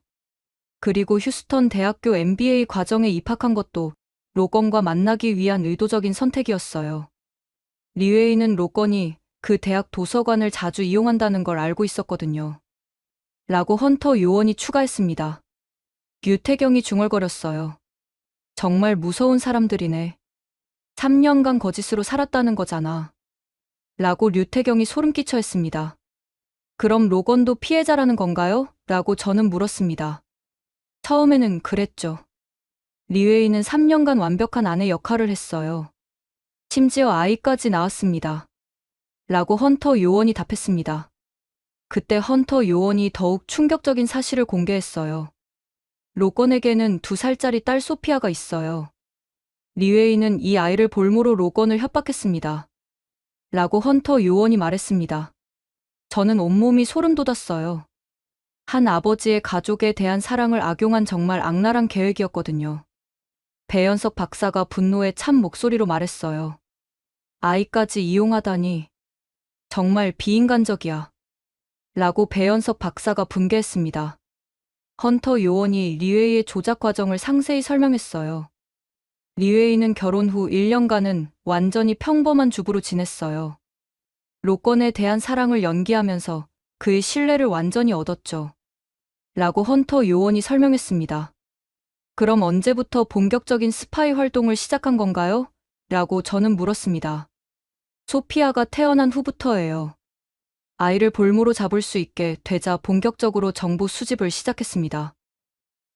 그리고 휴스턴 대학교 MBA 과정에 입학한 것도 로건과 만나기 위한 의도적인 선택이었어요. 리웨이는 로건이 그 대학 도서관을 자주 이용한다는 걸 알고 있었거든요. 라고 헌터 요원이 추가했습니다. 유태경이 중얼거렸어요. 정말 무서운 사람들이네. 3년간 거짓으로 살았다는 거잖아. 라고 류태경이 소름 끼쳐 했습니다. 그럼 로건도 피해자라는 건가요? 라고 저는 물었습니다. 처음에는 그랬죠. 리웨이는 3년간 완벽한 아내 역할을 했어요. 심지어 아이까지 낳았습니다. 라고 헌터 요원이 답했습니다. 그때 헌터 요원이 더욱 충격적인 사실을 공개했어요. 로건에게는 2살짜리 딸 소피아가 있어요. 리웨이는 이 아이를 볼모로 로건을 협박했습니다. 라고 헌터 요원이 말했습니다. 저는 온몸이 소름 돋았어요. 한 아버지의 가족에 대한 사랑을 악용한 정말 악랄한 계획이었거든요. 배현석 박사가 분노에 찬 목소리로 말했어요. 아이까지 이용하다니. 정말 비인간적이야. 라고 배현석 박사가 분개했습니다. 헌터 요원이 리웨이의 조작 과정을 상세히 설명했어요. 리웨이는 결혼 후 1년간은 완전히 평범한 주부로 지냈어요. 로건에 대한 사랑을 연기하면서 그의 신뢰를 완전히 얻었죠. 라고 헌터 요원이 설명했습니다. 그럼 언제부터 본격적인 스파이 활동을 시작한 건가요? 라고 저는 물었습니다. 소피아가 태어난 후부터예요. 아이를 볼모로 잡을 수 있게 되자 본격적으로 정보 수집을 시작했습니다.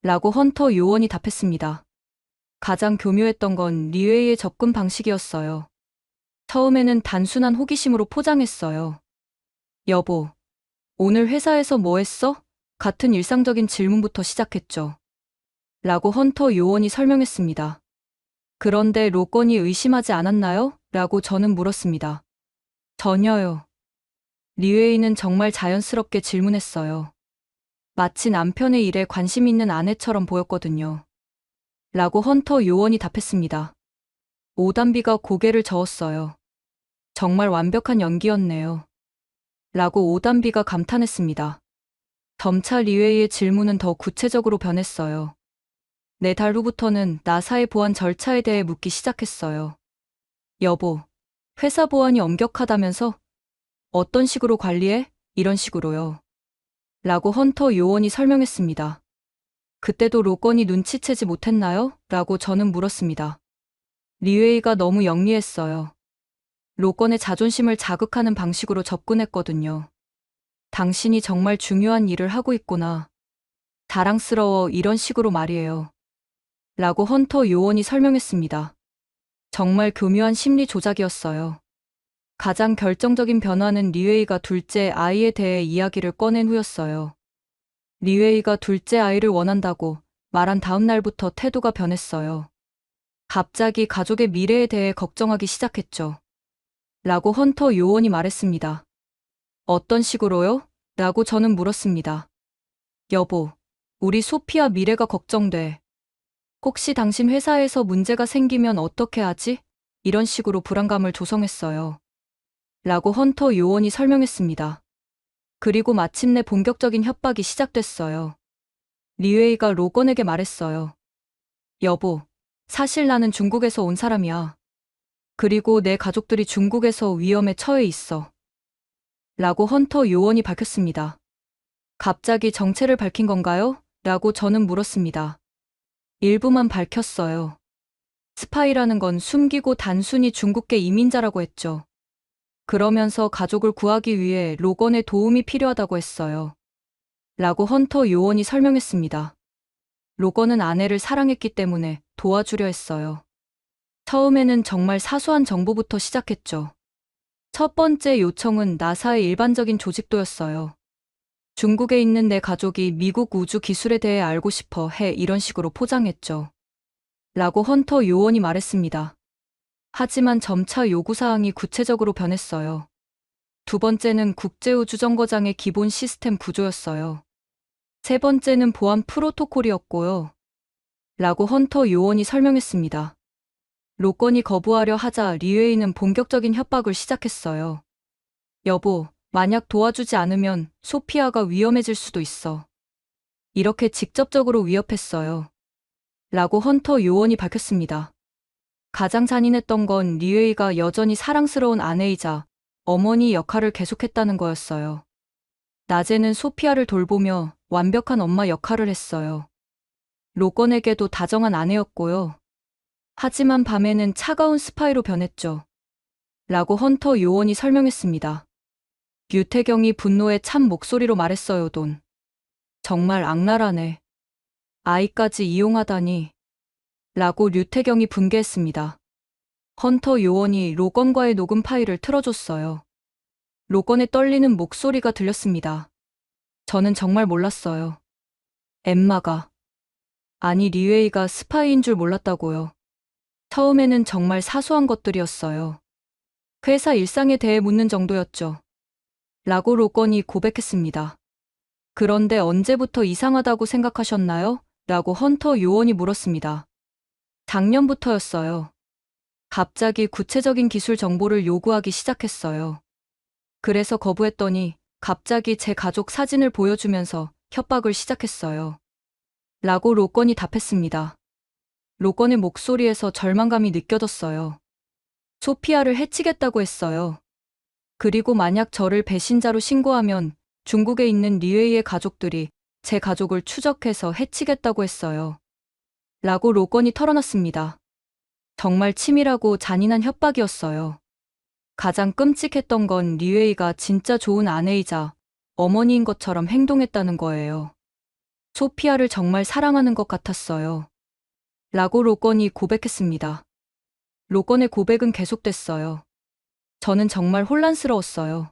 라고 헌터 요원이 답했습니다. 가장 교묘했던 건 리웨이의 접근 방식이었어요. 처음에는 단순한 호기심으로 포장했어요. 여보, 오늘 회사에서 뭐 했어? 같은 일상적인 질문부터 시작했죠. 라고 헌터 요원이 설명했습니다. 그런데 로건이 의심하지 않았나요? 라고 저는 물었습니다. 전혀요. 리웨이는 정말 자연스럽게 질문했어요. 마치 남편의 일에 관심 있는 아내처럼 보였거든요. 라고 헌터 요원이 답했습니다. 오담비가 고개를 저었어요. 정말 완벽한 연기였네요. 라고 오담비가 감탄했습니다. 점차 리웨이의 질문은 더 구체적으로 변했어요. 4달 후부터는 나사의 보안 절차에 대해 묻기 시작했어요. 여보, 회사 보안이 엄격하다면서? 어떤 식으로 관리해? 이런 식으로요. 라고 헌터 요원이 설명했습니다. 그때도 로건이 눈치채지 못했나요? 라고 저는 물었습니다. 리웨이가 너무 영리했어요. 로건의 자존심을 자극하는 방식으로 접근했거든요. 당신이 정말 중요한 일을 하고 있구나. 자랑스러워 이런 식으로 말이에요. 라고 헌터 요원이 설명했습니다. 정말 교묘한 심리 조작이었어요. 가장 결정적인 변화는 리웨이가 둘째 아이에 대해 이야기를 꺼낸 후였어요. 리웨이가 둘째 아이를 원한다고 말한 다음 날부터 태도가 변했어요. 갑자기 가족의 미래에 대해 걱정하기 시작했죠. 라고 헌터 요원이 말했습니다. 어떤 식으로요? 라고 저는 물었습니다. 여보, 우리 소피아 미래가 걱정돼. 혹시 당신 회사에서 문제가 생기면 어떻게 하지? 이런 식으로 불안감을 조성했어요. 라고 헌터 요원이 설명했습니다. 그리고 마침내 본격적인 협박이 시작됐어요. 리웨이가 로건에게 말했어요. 여보, 사실 나는 중국에서 온 사람이야. 그리고 내 가족들이 중국에서 위험에 처해 있어. 라고 헌터 요원이 밝혔습니다. 갑자기 정체를 밝힌 건가요? 라고 저는 물었습니다. 일부만 밝혔어요. 스파이라는 건 숨기고 단순히 중국계 이민자라고 했죠. 그러면서 가족을 구하기 위해 로건의 도움이 필요하다고 했어요. 라고 헌터 요원이 설명했습니다. 로건은 아내를 사랑했기 때문에 도와주려 했어요. 처음에는 정말 사소한 정보부터 시작했죠. 첫 번째 요청은 나사의 일반적인 조직도였어요. 중국에 있는 내 가족이 미국 우주 기술에 대해 알고 싶어 해 이런 식으로 포장했죠. 라고 헌터 요원이 말했습니다. 하지만 점차 요구사항이 구체적으로 변했어요. 두 번째는 국제우주정거장의 기본 시스템 구조였어요. 세 번째는 보안 프로토콜이었고요. 라고 헌터 요원이 설명했습니다. 로건이 거부하려 하자 리웨이는 본격적인 협박을 시작했어요. 여보, 만약 도와주지 않으면 소피아가 위험해질 수도 있어. 이렇게 직접적으로 위협했어요. 라고 헌터 요원이 밝혔습니다. 가장 잔인했던 건 리웨이가 여전히 사랑스러운 아내이자 어머니 역할을 계속했다는 거였어요. 낮에는 소피아를 돌보며 완벽한 엄마 역할을 했어요. 로건에게도 다정한 아내였고요. 하지만 밤에는 차가운 스파이로 변했죠. 라고 헌터 요원이 설명했습니다. 류태경이 분노에 찬 목소리로 말했어요. 돈. 정말 악랄하네. 아이까지 이용하다니. 라고 류태경이 분개했습니다. 헌터 요원이 로건과의 녹음 파일을 틀어줬어요. 로건의 떨리는 목소리가 들렸습니다. 저는 정말 몰랐어요. 엠마가. 아니 리웨이가 스파이인 줄 몰랐다고요. 처음에는 정말 사소한 것들이었어요. 회사 일상에 대해 묻는 정도였죠. 라고 로건이 고백했습니다. 그런데 언제부터 이상하다고 생각하셨나요? 라고 헌터 요원이 물었습니다. 작년부터였어요. 갑자기 구체적인 기술 정보를 요구하기 시작했어요. 그래서 거부했더니 갑자기 제 가족 사진을 보여주면서 협박을 시작했어요. 라고 로건이 답했습니다. 로건의 목소리에서 절망감이 느껴졌어요. 소피아를 해치겠다고 했어요. 그리고 만약 저를 배신자로 신고하면 중국에 있는 리웨이의 가족들이 제 가족을 추적해서 해치겠다고 했어요. 라고 로건이 털어놨습니다. 정말 치밀하고 잔인한 협박이었어요. 가장 끔찍했던 건 리웨이가 진짜 좋은 아내이자 어머니인 것처럼 행동했다는 거예요. 소피아를 정말 사랑하는 것 같았어요. 라고 로건이 고백했습니다. 로건의 고백은 계속됐어요. 저는 정말 혼란스러웠어요.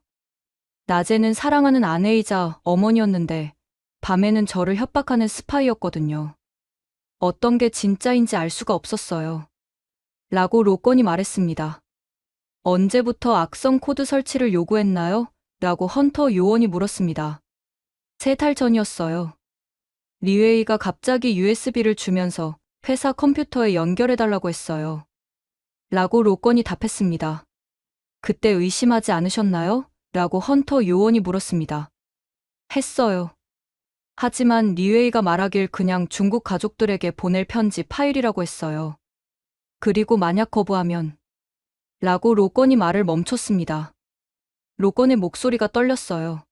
낮에는 사랑하는 아내이자 어머니였는데 밤에는 저를 협박하는 스파이였거든요. 어떤 게 진짜인지 알 수가 없었어요. 라고 로건이 말했습니다. 언제부터 악성 코드 설치를 요구했나요? 라고 헌터 요원이 물었습니다. 3달 전이었어요. 리웨이가 갑자기 USB를 주면서 회사 컴퓨터에 연결해달라고 했어요. 라고 로건이 답했습니다. 그때 의심하지 않으셨나요? 라고 헌터 요원이 물었습니다. 했어요. 하지만 리웨이가 말하길 그냥 중국 가족들에게 보낼 편지 파일이라고 했어요. 그리고 만약 거부하면 라고 로건이 말을 멈췄습니다. 로건의 목소리가 떨렸어요.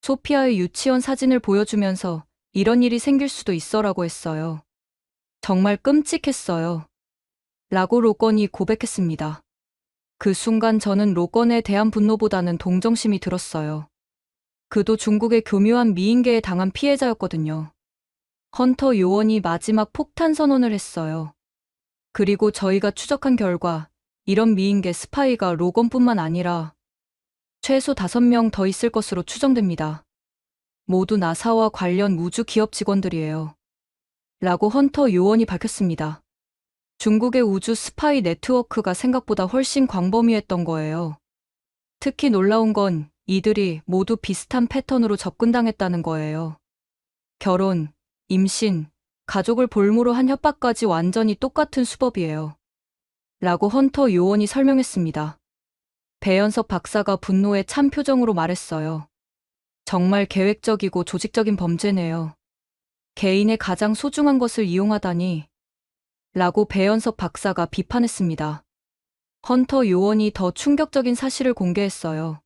소피아의 유치원 사진을 보여주면서 이런 일이 생길 수도 있어라고 했어요. 정말 끔찍했어요. 라고 로건이 고백했습니다. 그 순간 저는 로건에 대한 분노보다는 동정심이 들었어요. 그도 중국의 교묘한 미인계에 당한 피해자였거든요. 헌터 요원이 마지막 폭탄 선언을 했어요. 그리고 저희가 추적한 결과 이런 미인계 스파이가 로건뿐만 아니라 최소 5명 더 있을 것으로 추정됩니다. 모두 나사와 관련 우주 기업 직원들이에요. 라고 헌터 요원이 밝혔습니다. 중국의 우주 스파이 네트워크가 생각보다 훨씬 광범위했던 거예요. 특히 놀라운 건 이들이 모두 비슷한 패턴으로 접근당했다는 거예요. 결혼, 임신, 가족을 볼모로 한 협박까지 완전히 똑같은 수법이에요. 라고 헌터 요원이 설명했습니다. 배연섭 박사가 분노에 찬 표정으로 말했어요. 정말 계획적이고 조직적인 범죄네요. 개인의 가장 소중한 것을 이용하다니. 라고 배연섭 박사가 비판했습니다. 헌터 요원이 더 충격적인 사실을 공개했어요.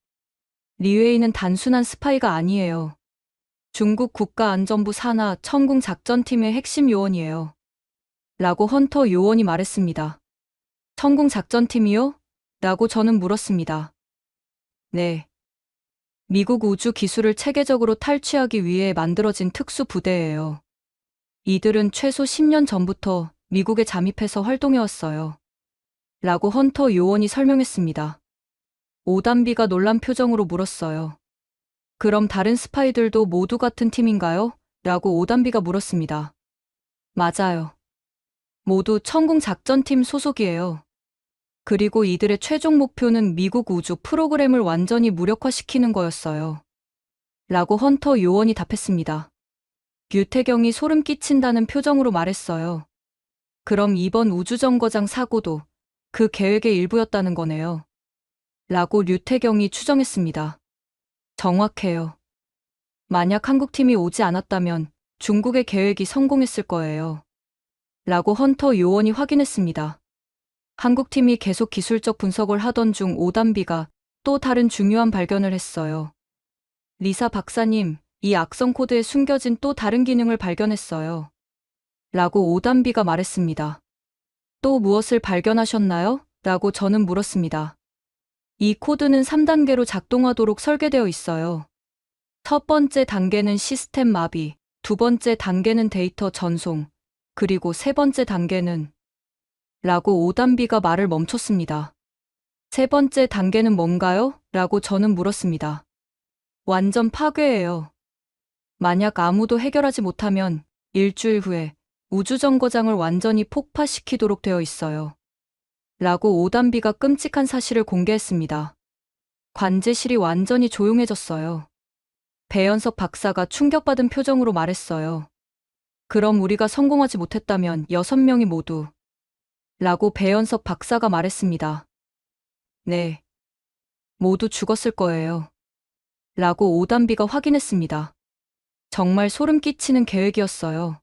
리웨이는 단순한 스파이가 아니에요. 중국 국가안전부 산하 청궁 작전팀의 핵심 요원이에요. 라고 헌터 요원이 말했습니다. 청궁 작전팀이요? 라고 저는 물었습니다. 네. 미국 우주 기술을 체계적으로 탈취하기 위해 만들어진 특수 부대예요. 이들은 최소 10년 전부터 미국에 잠입해서 활동해왔어요. 라고 헌터 요원이 설명했습니다. 오단비가 놀란 표정으로 물었어요. 그럼 다른 스파이들도 모두 같은 팀인가요? 라고 오단비가 물었습니다. 맞아요. 모두 천궁 작전팀 소속이에요. 그리고 이들의 최종 목표는 미국 우주 프로그램을 완전히 무력화시키는 거였어요. 라고 헌터 요원이 답했습니다. 유태경이 소름 끼친다는 표정으로 말했어요. 그럼 이번 우주정거장 사고도 그 계획의 일부였다는 거네요. 라고 류태경이 추정했습니다. 정확해요. 만약 한국팀이 오지 않았다면 중국의 계획이 성공했을 거예요. 라고 헌터 요원이 확인했습니다. 한국팀이 계속 기술적 분석을 하던 중 오단비가 또 다른 중요한 발견을 했어요. 리사 박사님, 이 악성 코드에 숨겨진 또 다른 기능을 발견했어요. 라고 오단비가 말했습니다. 또 무엇을 발견하셨나요? 라고 저는 물었습니다. 이 코드는 3단계로 작동하도록 설계되어 있어요. 첫 번째 단계는 시스템 마비, 두 번째 단계는 데이터 전송, 그리고 세 번째 단계는 라고 오단비가 말을 멈췄습니다. 세 번째 단계는 뭔가요? 라고 저는 물었습니다. 완전 파괴예요. 만약 아무도 해결하지 못하면 일주일 후에 우주정거장을 완전히 폭파시키도록 되어 있어요. 라고 오단비가 끔찍한 사실을 공개했습니다. 관제실이 완전히 조용해졌어요. 배현석 박사가 충격받은 표정으로 말했어요. 그럼 우리가 성공하지 못했다면 6명이 모두 라고 배현석 박사가 말했습니다. 네. 모두 죽었을 거예요. 라고 오단비가 확인했습니다. 정말 소름 끼치는 계획이었어요.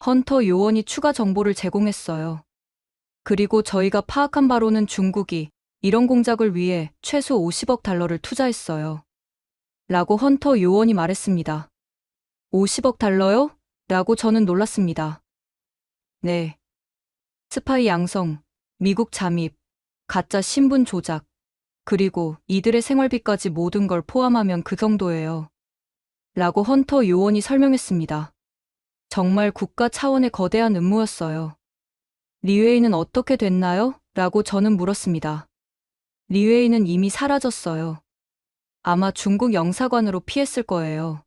헌터 요원이 추가 정보를 제공했어요. 그리고 저희가 파악한 바로는 중국이 이런 공작을 위해 최소 50억 달러를 투자했어요. 라고 헌터 요원이 말했습니다. 50억 달러요? 라고 저는 놀랐습니다. 네. 스파이 양성, 미국 잠입, 가짜 신분 조작, 그리고 이들의 생활비까지 모든 걸 포함하면 그 정도예요. 라고 헌터 요원이 설명했습니다. 정말 국가 차원의 거대한 음모였어요. 리웨이는 어떻게 됐나요? 라고 저는 물었습니다. 리웨이는 이미 사라졌어요. 아마 중국 영사관으로 피했을 거예요.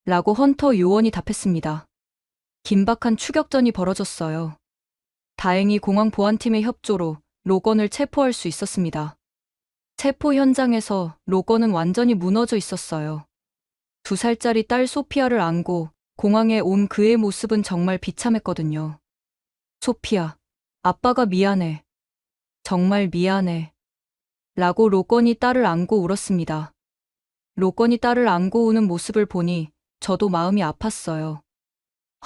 라고 헌터 요원이 답했습니다. 긴박한 추격전이 벌어졌어요. 다행히 공항 보안팀의 협조로 로건을 체포할 수 있었습니다. 체포 현장에서 로건은 완전히 무너져 있었어요. 2살짜리 딸 소피아를 안고 공항에 온 그의 모습은 정말 비참했거든요. 소피아, 아빠가 미안해. 정말 미안해. 라고 로건이 딸을 안고 울었습니다. 로건이 딸을 안고 우는 모습을 보니 저도 마음이 아팠어요.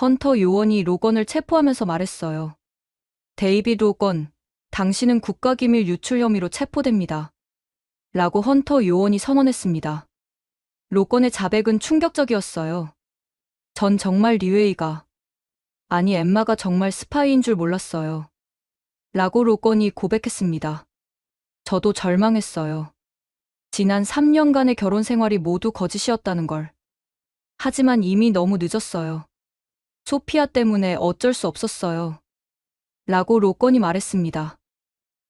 헌터 요원이 로건을 체포하면서 말했어요. 데이비드 로건, 당신은 국가기밀 유출 혐의로 체포됩니다. 라고 헌터 요원이 선언했습니다. 로건의 자백은 충격적이었어요. 전 정말 리웨이가, 아니 엠마가 정말 스파이인 줄 몰랐어요. 라고 로건이 고백했습니다. 저도 절망했어요. 지난 3년간의 결혼 생활이 모두 거짓이었다는 걸. 하지만 이미 너무 늦었어요. 소피아 때문에 어쩔 수 없었어요. 라고 로건이 말했습니다.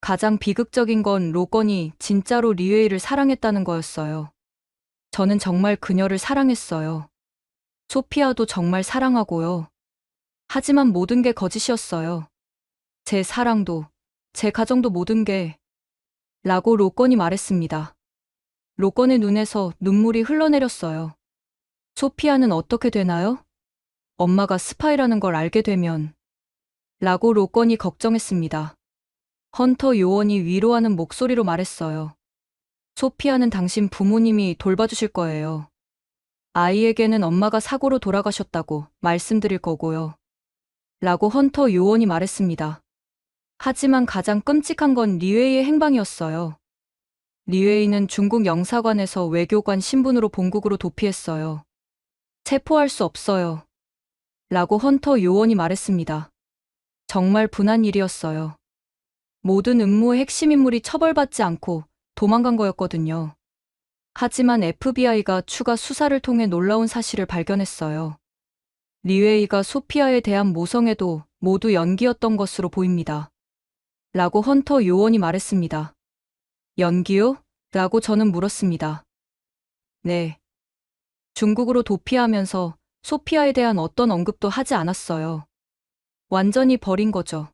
가장 비극적인 건 로건이 진짜로 리웨이를 사랑했다는 거였어요. 저는 정말 그녀를 사랑했어요. 소피아도 정말 사랑하고요. 하지만 모든 게 거짓이었어요. 제 사랑도, 제 가정도 모든 게 라고 로건이 말했습니다. 로건의 눈에서 눈물이 흘러내렸어요. 소피아는 어떻게 되나요? 엄마가 스파이라는 걸 알게 되면 라고 로건이 걱정했습니다. 헌터 요원이 위로하는 목소리로 말했어요. 소피아는 당신 부모님이 돌봐주실 거예요. 아이에게는 엄마가 사고로 돌아가셨다고 말씀드릴 거고요. 라고 헌터 요원이 말했습니다. 하지만 가장 끔찍한 건 리웨이의 행방이었어요. 리웨이는 중국 영사관에서 외교관 신분으로 본국으로 도피했어요. 체포할 수 없어요. 라고 헌터 요원이 말했습니다. 정말 분한 일이었어요. 모든 음모의 핵심 인물이 처벌받지 않고 도망간 거였거든요. 하지만 FBI가 추가 수사를 통해 놀라운 사실을 발견했어요. 리웨이가 소피아에 대한 모성애도 모두 연기였던 것으로 보입니다. 라고 헌터 요원이 말했습니다. 연기요? 라고 저는 물었습니다. 네. 중국으로 도피하면서 소피아에 대한 어떤 언급도 하지 않았어요. 완전히 버린 거죠.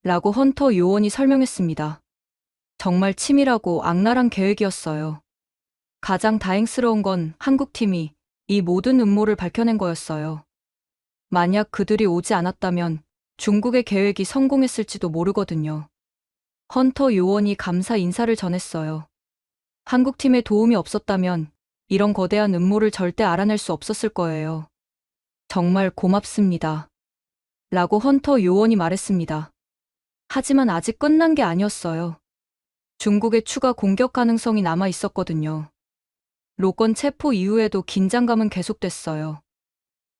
라고 헌터 요원이 설명했습니다. 정말 치밀하고 악랄한 계획이었어요. 가장 다행스러운 건 한국팀이 이 모든 음모를 밝혀낸 거였어요. 만약 그들이 오지 않았다면 중국의 계획이 성공했을지도 모르거든요. 헌터 요원이 감사 인사를 전했어요. 한국팀의 도움이 없었다면 이런 거대한 음모를 절대 알아낼 수 없었을 거예요. 정말 고맙습니다. 라고 헌터 요원이 말했습니다. 하지만 아직 끝난 게 아니었어요. 중국의 추가 공격 가능성이 남아 있었거든요. 로건 체포 이후에도 긴장감은 계속됐어요.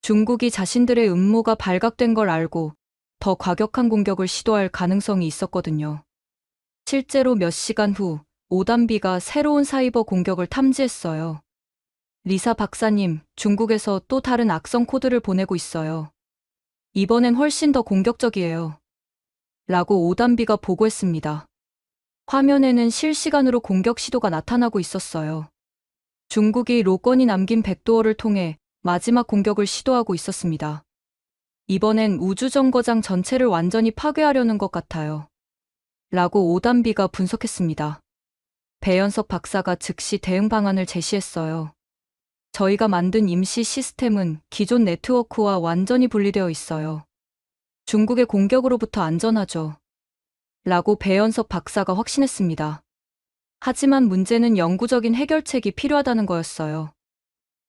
중국이 자신들의 음모가 발각된 걸 알고 더 과격한 공격을 시도할 가능성이 있었거든요. 실제로 몇 시간 후 오단비가 새로운 사이버 공격을 탐지했어요. 리사 박사님, 중국에서 또 다른 악성 코드를 보내고 있어요. 이번엔 훨씬 더 공격적이에요. 라고 오단비가 보고했습니다. 화면에는 실시간으로 공격 시도가 나타나고 있었어요. 중국이 로건이 남긴 백도어를 통해 마지막 공격을 시도하고 있었습니다. 이번엔 우주정거장 전체를 완전히 파괴하려는 것 같아요. 라고 오단비가 분석했습니다. 배연석 박사가 즉시 대응 방안을 제시했어요. 저희가 만든 임시 시스템은 기존 네트워크와 완전히 분리되어 있어요. 중국의 공격으로부터 안전하죠. 라고 배연석 박사가 확신했습니다. 하지만 문제는 영구적인 해결책이 필요하다는 거였어요.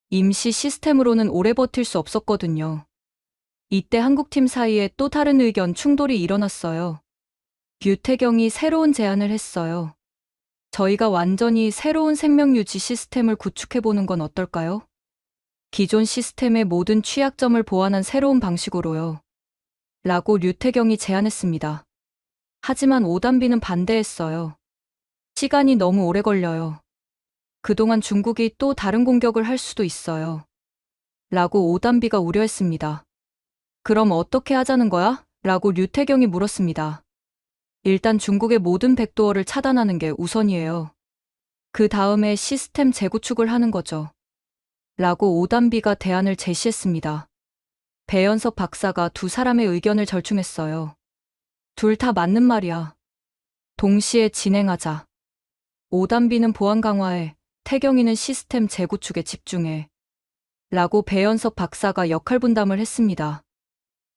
임시 시스템으로는 오래 버틸 수 없었거든요. 이때 한국팀 사이에 또 다른 의견 충돌이 일어났어요. 류태경이 새로운 제안을 했어요. 저희가 완전히 새로운 생명 유지 시스템을 구축해보는 건 어떨까요? 기존 시스템의 모든 취약점을 보완한 새로운 방식으로요. 라고 류태경이 제안했습니다. 하지만 오단비는 반대했어요. 시간이 너무 오래 걸려요. 그동안 중국이 또 다른 공격을 할 수도 있어요. 라고 오단비가 우려했습니다. 그럼 어떻게 하자는 거야? 라고 류태경이 물었습니다. 일단 중국의 모든 백도어를 차단하는 게 우선이에요. 그 다음에 시스템 재구축을 하는 거죠. 라고 오단비가 대안을 제시했습니다. 배연석 박사가 두 사람의 의견을 절충했어요. 둘 다 맞는 말이야. 동시에 진행하자. 오단비는 보안 강화에, 태경이는 시스템 재구축에 집중해. 라고 배연석 박사가 역할 분담을 했습니다.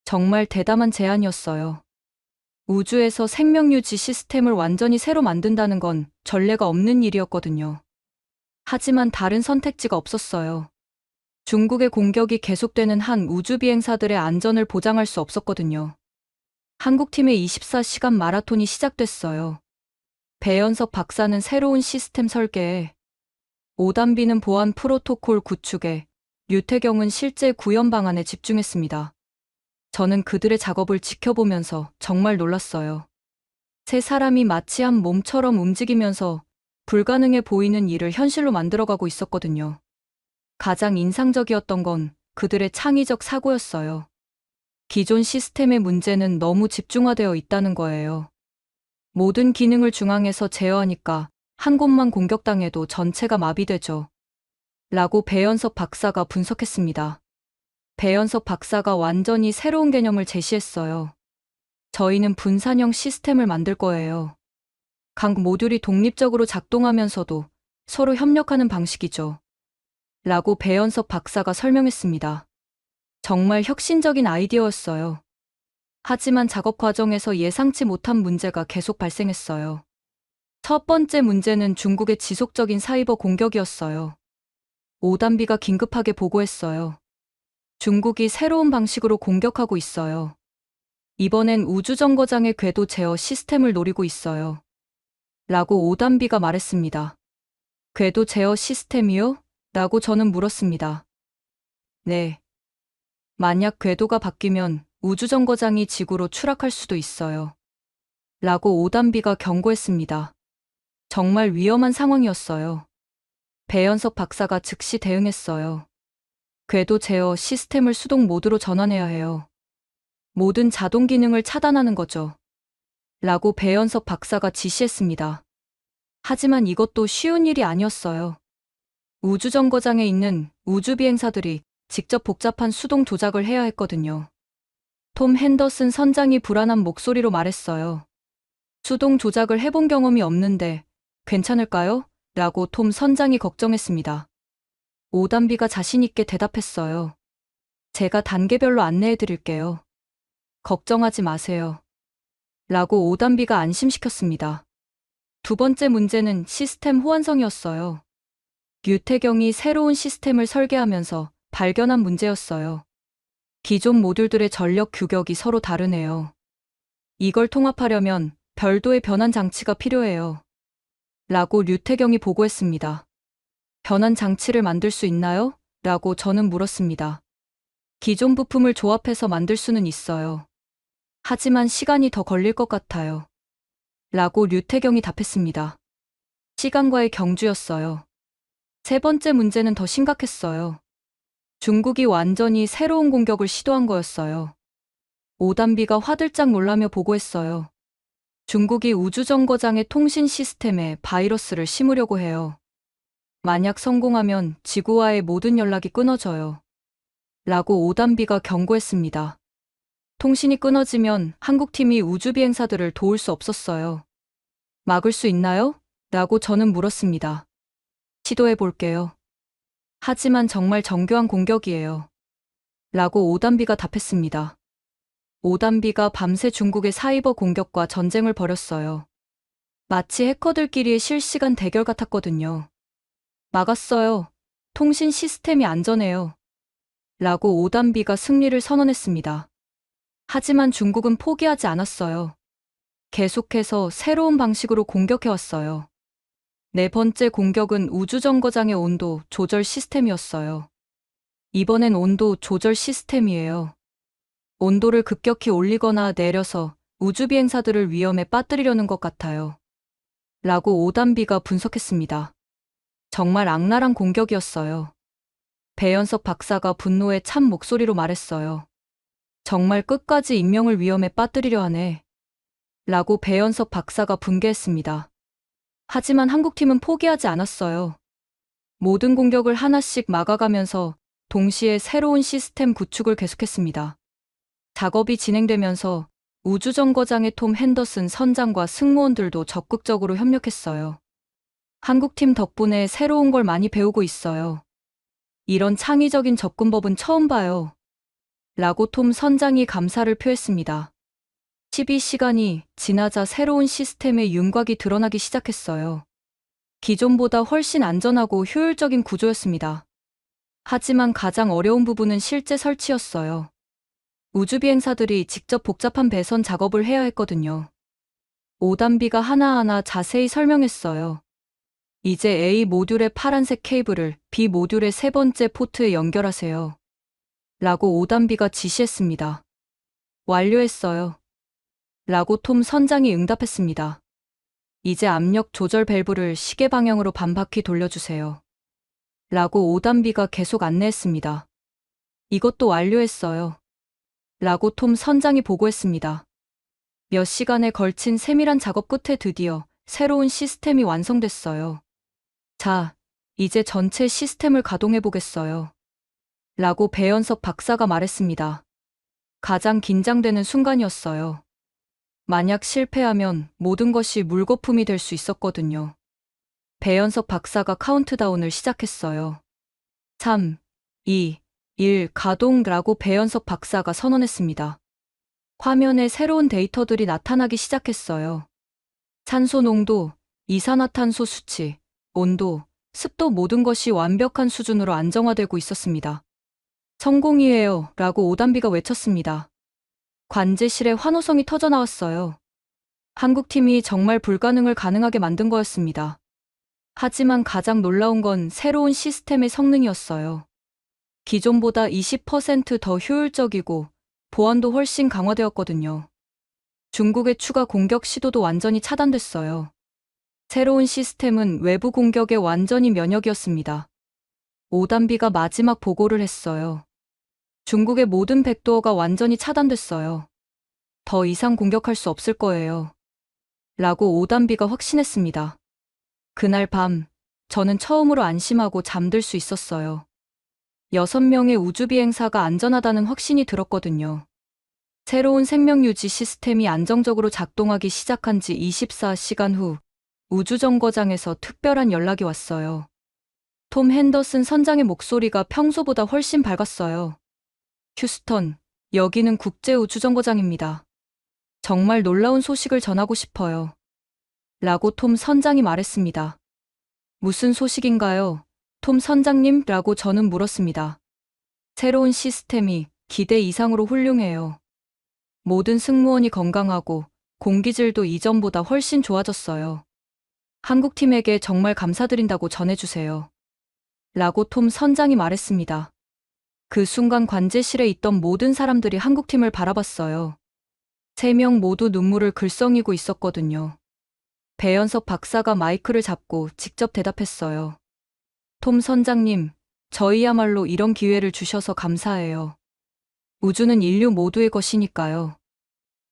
정말 대담한 제안이었어요. 우주에서 생명 유지 시스템을 완전히 새로 만든다는 건 전례가 없는 일이었거든요. 하지만 다른 선택지가 없었어요. 중국의 공격이 계속되는 한 우주 비행사들의 안전을 보장할 수 없었거든요. 한국팀의 24시간 마라톤이 시작됐어요. 배연석 박사는 새로운 시스템 설계에, 오단비는 보안 프로토콜 구축에, 류태경은 실제 구현 방안에 집중했습니다. 저는 그들의 작업을 지켜보면서 정말 놀랐어요. 세 사람이 마치 한 몸처럼 움직이면서 불가능해 보이는 일을 현실로 만들어가고 있었거든요. 가장 인상적이었던 건 그들의 창의적 사고였어요. 기존 시스템의 문제는 너무 집중화되어 있다는 거예요. 모든 기능을 중앙에서 제어하니까 한 곳만 공격당해도 전체가 마비되죠. 라고 배연석 박사가 분석했습니다. 배연석 박사가 완전히 새로운 개념을 제시했어요. 저희는 분산형 시스템을 만들 거예요. 각 모듈이 독립적으로 작동하면서도 서로 협력하는 방식이죠. 라고 배연석 박사가 설명했습니다. 정말 혁신적인 아이디어였어요. 하지만 작업 과정에서 예상치 못한 문제가 계속 발생했어요. 첫 번째 문제는 중국의 지속적인 사이버 공격이었어요. 오단비가 긴급하게 보고했어요. 중국이 새로운 방식으로 공격하고 있어요. 이번엔 우주정거장의 궤도 제어 시스템을 노리고 있어요. 라고 오단비가 말했습니다. 궤도 제어 시스템이요? 라고 저는 물었습니다. 네. 만약 궤도가 바뀌면 우주정거장이 지구로 추락할 수도 있어요. 라고 오단비가 경고했습니다. 정말 위험한 상황이었어요. 배연석 박사가 즉시 대응했어요. 궤도 제어 시스템을 수동 모드로 전환해야 해요. 모든 자동 기능을 차단하는 거죠. 라고 배현석 박사가 지시했습니다. 하지만 이것도 쉬운 일이 아니었어요. 우주정거장에 있는 우주비행사들이 직접 복잡한 수동 조작을 해야 했거든요. 톰 핸더슨 선장이 불안한 목소리로 말했어요. 수동 조작을 해본 경험이 없는데 괜찮을까요? 라고 톰 선장이 걱정했습니다. 오담비가 자신있게 대답했어요. 제가 단계별로 안내해 드릴게요. 걱정하지 마세요. 라고 오담비가 안심시켰습니다. 두 번째 문제는 시스템 호환성이었어요. 류태경이 새로운 시스템을 설계하면서 발견한 문제였어요. 기존 모듈들의 전력 규격이 서로 다르네요. 이걸 통합하려면 별도의 변환 장치가 필요해요. 라고 류태경이 보고했습니다. 변환 장치를 만들 수 있나요? 라고 저는 물었습니다. 기존 부품을 조합해서 만들 수는 있어요. 하지만 시간이 더 걸릴 것 같아요. 라고 류태경이 답했습니다. 시간과의 경주였어요. 세 번째 문제는 더 심각했어요. 중국이 완전히 새로운 공격을 시도한 거였어요. 오담비가 화들짝 놀라며 보고했어요. 중국이 우주정거장의 통신 시스템에 바이러스를 심으려고 해요. 만약 성공하면 지구와의 모든 연락이 끊어져요. 라고 오담비가 경고했습니다. 통신이 끊어지면 한국팀이 우주비행사들을 도울 수 없었어요. 막을 수 있나요? 라고 저는 물었습니다. 시도해 볼게요. 하지만 정말 정교한 공격이에요. 라고 오담비가 답했습니다. 오담비가 밤새 중국의 사이버 공격과 전쟁을 벌였어요. 마치 해커들끼리의 실시간 대결 같았거든요. 막았어요. 통신 시스템이 안전해요. 라고 오담비가 승리를 선언했습니다. 하지만 중국은 포기하지 않았어요. 계속해서 새로운 방식으로 공격해왔어요. 네 번째 공격은 우주정거장의 온도 조절 시스템이었어요. 이번엔 온도 조절 시스템이에요. 온도를 급격히 올리거나 내려서 우주비행사들을 위험에 빠뜨리려는 것 같아요. 라고 오담비가 분석했습니다. 정말 악랄한 공격이었어요. 배현석 박사가 분노에 찬 목소리로 말했어요. 정말 끝까지 인명을 위험에 빠뜨리려 하네. 라고 배현석 박사가 분개했습니다. 하지만 한국팀은 포기하지 않았어요. 모든 공격을 하나씩 막아가면서 동시에 새로운 시스템 구축을 계속했습니다. 작업이 진행되면서 우주정거장의 톰 핸더슨 선장과 승무원들도 적극적으로 협력했어요. 한국팀 덕분에 새로운 걸 많이 배우고 있어요. 이런 창의적인 접근법은 처음 봐요. 라고 톰 선장이 감사를 표했습니다. 12시간이 지나자 새로운 시스템의 윤곽이 드러나기 시작했어요. 기존보다 훨씬 안전하고 효율적인 구조였습니다. 하지만 가장 어려운 부분은 실제 설치였어요. 우주비행사들이 직접 복잡한 배선 작업을 해야 했거든요. 오담비가 하나하나 자세히 설명했어요. 이제 A 모듈의 파란색 케이블을 B 모듈의 세 번째 포트에 연결하세요. 라고 오담비가 지시했습니다. 완료했어요. 라고 톰 선장이 응답했습니다. 이제 압력 조절 밸브를 시계 방향으로 반바퀴 돌려주세요. 라고 오담비가 계속 안내했습니다. 이것도 완료했어요. 라고 톰 선장이 보고했습니다. 몇 시간에 걸친 세밀한 작업 끝에 드디어 새로운 시스템이 완성됐어요. 자, 이제 전체 시스템을 가동해 보겠어요. 라고 배현석 박사가 말했습니다. 가장 긴장되는 순간이었어요. 만약 실패하면 모든 것이 물거품이 될 수 있었거든요. 배현석 박사가 카운트다운을 시작했어요. 3, 2, 1 가동라고 배현석 박사가 선언했습니다. 화면에 새로운 데이터들이 나타나기 시작했어요. 산소 농도, 이산화탄소 수치, 온도, 습도 모든 것이 완벽한 수준으로 안정화되고 있었습니다. 성공이에요 라고 오담비가 외쳤습니다. 관제실에 환호성이 터져나왔어요. 한국팀이 정말 불가능을 가능하게 만든 거였습니다. 하지만 가장 놀라운 건 새로운 시스템의 성능이었어요. 기존보다 20%더 효율적이고 보안도 훨씬 강화되었거든요. 중국의 추가 공격 시도도 완전히 차단됐어요. 새로운 시스템은 외부 공격에 완전히 면역이었습니다. 오담비가 마지막 보고를 했어요. 중국의 모든 백도어가 완전히 차단됐어요. 더 이상 공격할 수 없을 거예요. 라고 오단비가 확신했습니다. 그날 밤, 저는 처음으로 안심하고 잠들 수 있었어요. 6명의 우주비행사가 안전하다는 확신이 들었거든요. 새로운 생명유지 시스템이 안정적으로 작동하기 시작한 지 24시간 후 우주정거장에서 특별한 연락이 왔어요. 톰 핸더슨 선장의 목소리가 평소보다 훨씬 밝았어요. 휴스턴, 여기는 국제우주정거장입니다. 정말 놀라운 소식을 전하고 싶어요. 라고 톰 선장이 말했습니다. 무슨 소식인가요? 톰 선장님? 라고 저는 물었습니다. 새로운 시스템이 기대 이상으로 훌륭해요. 모든 승무원이 건강하고 공기질도 이전보다 훨씬 좋아졌어요. 한국팀에게 정말 감사드린다고 전해주세요. 라고 톰 선장이 말했습니다. 그 순간 관제실에 있던 모든 사람들이 한국팀을 바라봤어요. 3명 모두 눈물을 글썽이고 있었거든요. 배연석 박사가 마이크를 잡고 직접 대답했어요. 톰 선장님, 저희야말로 이런 기회를 주셔서 감사해요. 우주는 인류 모두의 것이니까요.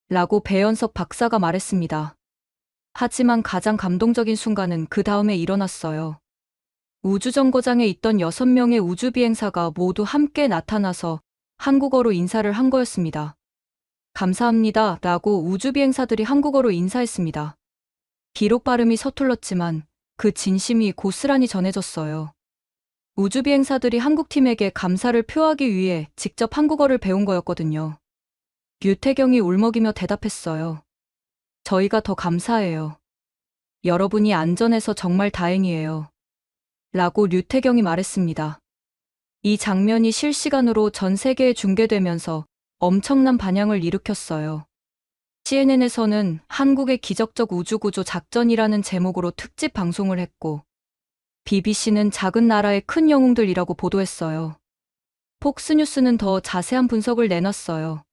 라고 배연석 박사가 말했습니다. 하지만 가장 감동적인 순간은 그 다음에 일어났어요. 우주정거장에 있던 6명의 우주비행사가 모두 함께 나타나서 한국어로 인사를 한 거였습니다. 감사합니다. 라고 우주비행사들이 한국어로 인사했습니다. 비록 발음이 서툴렀지만 그 진심이 고스란히 전해졌어요. 우주비행사들이 한국팀에게 감사를 표하기 위해 직접 한국어를 배운 거였거든요. 류태경이 울먹이며 대답했어요. 저희가 더 감사해요. 여러분이 안전해서 정말 다행이에요. 라고 류태경이 말했습니다. 이 장면이 실시간으로 전 세계에 중계되면서 엄청난 반향을 일으켰어요. CNN에서는 한국의 기적적 우주구조 작전이라는 제목으로 특집 방송을 했고, BBC는 작은 나라의 큰 영웅들이라고 보도했어요. 폭스뉴스는 더 자세한 분석을 내놨어요.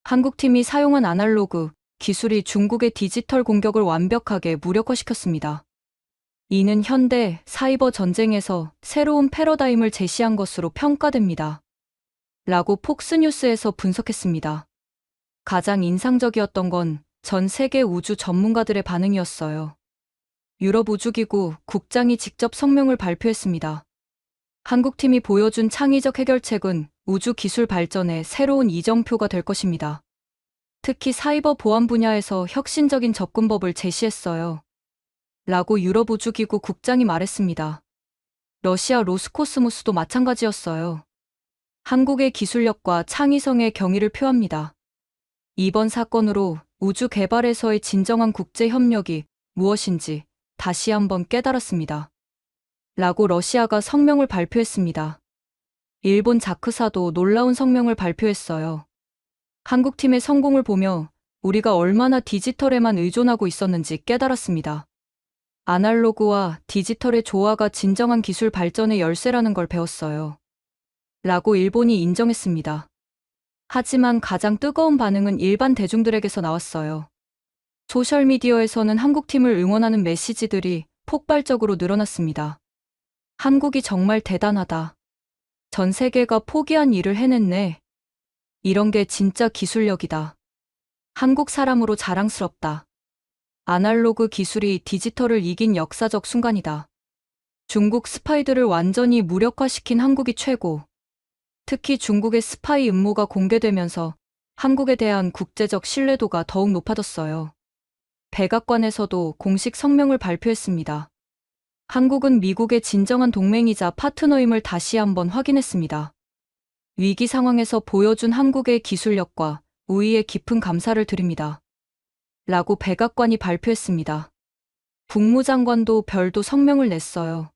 한국팀이 사용한 아날로그 기술이 중국의 디지털 공격을 완벽하게 무력화시켰습니다. 이는 현대 사이버 전쟁에서 새로운 패러다임을 제시한 것으로 평가됩니다. 라고 폭스뉴스에서 분석했습니다. 가장 인상적이었던 건 전 세계 우주 전문가들의 반응이었어요. 유럽 우주기구 국장이 직접 성명을 발표했습니다. 한국팀이 보여준 창의적 해결책은 우주 기술 발전의 새로운 이정표가 될 것입니다. 특히 사이버 보안 분야에서 혁신적인 접근법을 제시했어요. 라고 유럽 우주기구 국장이 말했습니다. 러시아 로스코스모스도 마찬가지였어요. 한국의 기술력과 창의성의 경의를 표합니다. 이번 사건으로 우주 개발에서의 진정한 국제 협력이 무엇인지 다시 한번 깨달았습니다. 라고 러시아가 성명을 발표했습니다. 일본 자크사도 놀라운 성명을 발표했어요. 한국팀의 성공을 보며 우리가 얼마나 디지털에만 의존하고 있었는지 깨달았습니다. 아날로그와 디지털의 조화가 진정한 기술 발전의 열쇠라는 걸 배웠어요. 라고 일본이 인정했습니다. 하지만 가장 뜨거운 반응은 일반 대중들에게서 나왔어요. 소셜미디어에서는 한국팀을 응원하는 메시지들이 폭발적으로 늘어났습니다. 한국이 정말 대단하다. 전 세계가 포기한 일을 해냈네. 이런 게 진짜 기술력이다. 한국 사람으로 자랑스럽다. 아날로그 기술이 디지털을 이긴 역사적 순간이다. 중국 스파이들을 완전히 무력화시킨 한국이 최고. 특히 중국의 스파이 음모가 공개되면서 한국에 대한 국제적 신뢰도가 더욱 높아졌어요. 백악관에서도 공식 성명을 발표했습니다. 한국은 미국의 진정한 동맹이자 파트너임을 다시 한번 확인했습니다. 위기 상황에서 보여준 한국의 기술력과 우위에 깊은 감사를 드립니다. 라고 백악관이 발표했습니다. 국무장관도 별도 성명을 냈어요.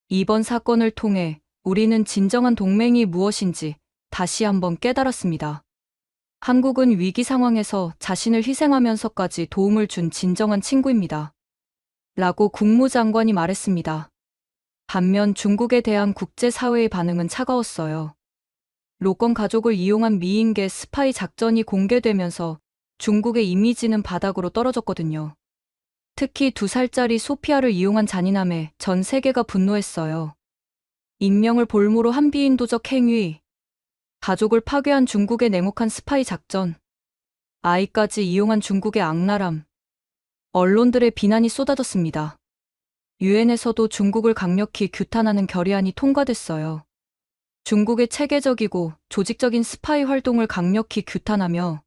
이번 사건을 통해 우리는 진정한 동맹이 무엇인지 다시 한번 깨달았습니다. 한국은 위기 상황에서 자신을 희생하면서까지 도움을 준 진정한 친구입니다. 라고 국무장관이 말했습니다. 반면 중국에 대한 국제사회의 반응은 차가웠어요. 로건 가족을 이용한 미인계 스파이 작전이 공개되면서 중국의 이미지는 바닥으로 떨어졌거든요. 특히 2살짜리 소피아를 이용한 잔인함에 전 세계가 분노했어요. 인명을 볼모로 한 비인도적 행위, 가족을 파괴한 중국의 냉혹한 스파이 작전, 아이까지 이용한 중국의 악랄함. 언론들의 비난이 쏟아졌습니다. 유엔에서도 중국을 강력히 규탄하는 결의안이 통과됐어요. 중국의 체계적이고 조직적인 스파이 활동을 강력히 규탄하며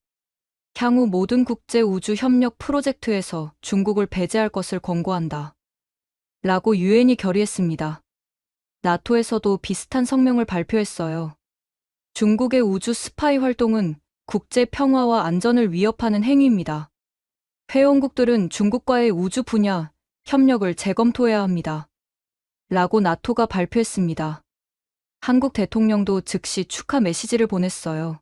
향후 모든 국제 우주 협력 프로젝트에서 중국을 배제할 것을 권고한다. 라고 유엔이 결의했습니다. 나토에서도 비슷한 성명을 발표했어요. 중국의 우주 스파이 활동은 국제 평화와 안전을 위협하는 행위입니다. 회원국들은 중국과의 우주 분야 협력을 재검토해야 합니다. 라고 나토가 발표했습니다. 한국 대통령도 즉시 축하 메시지를 보냈어요.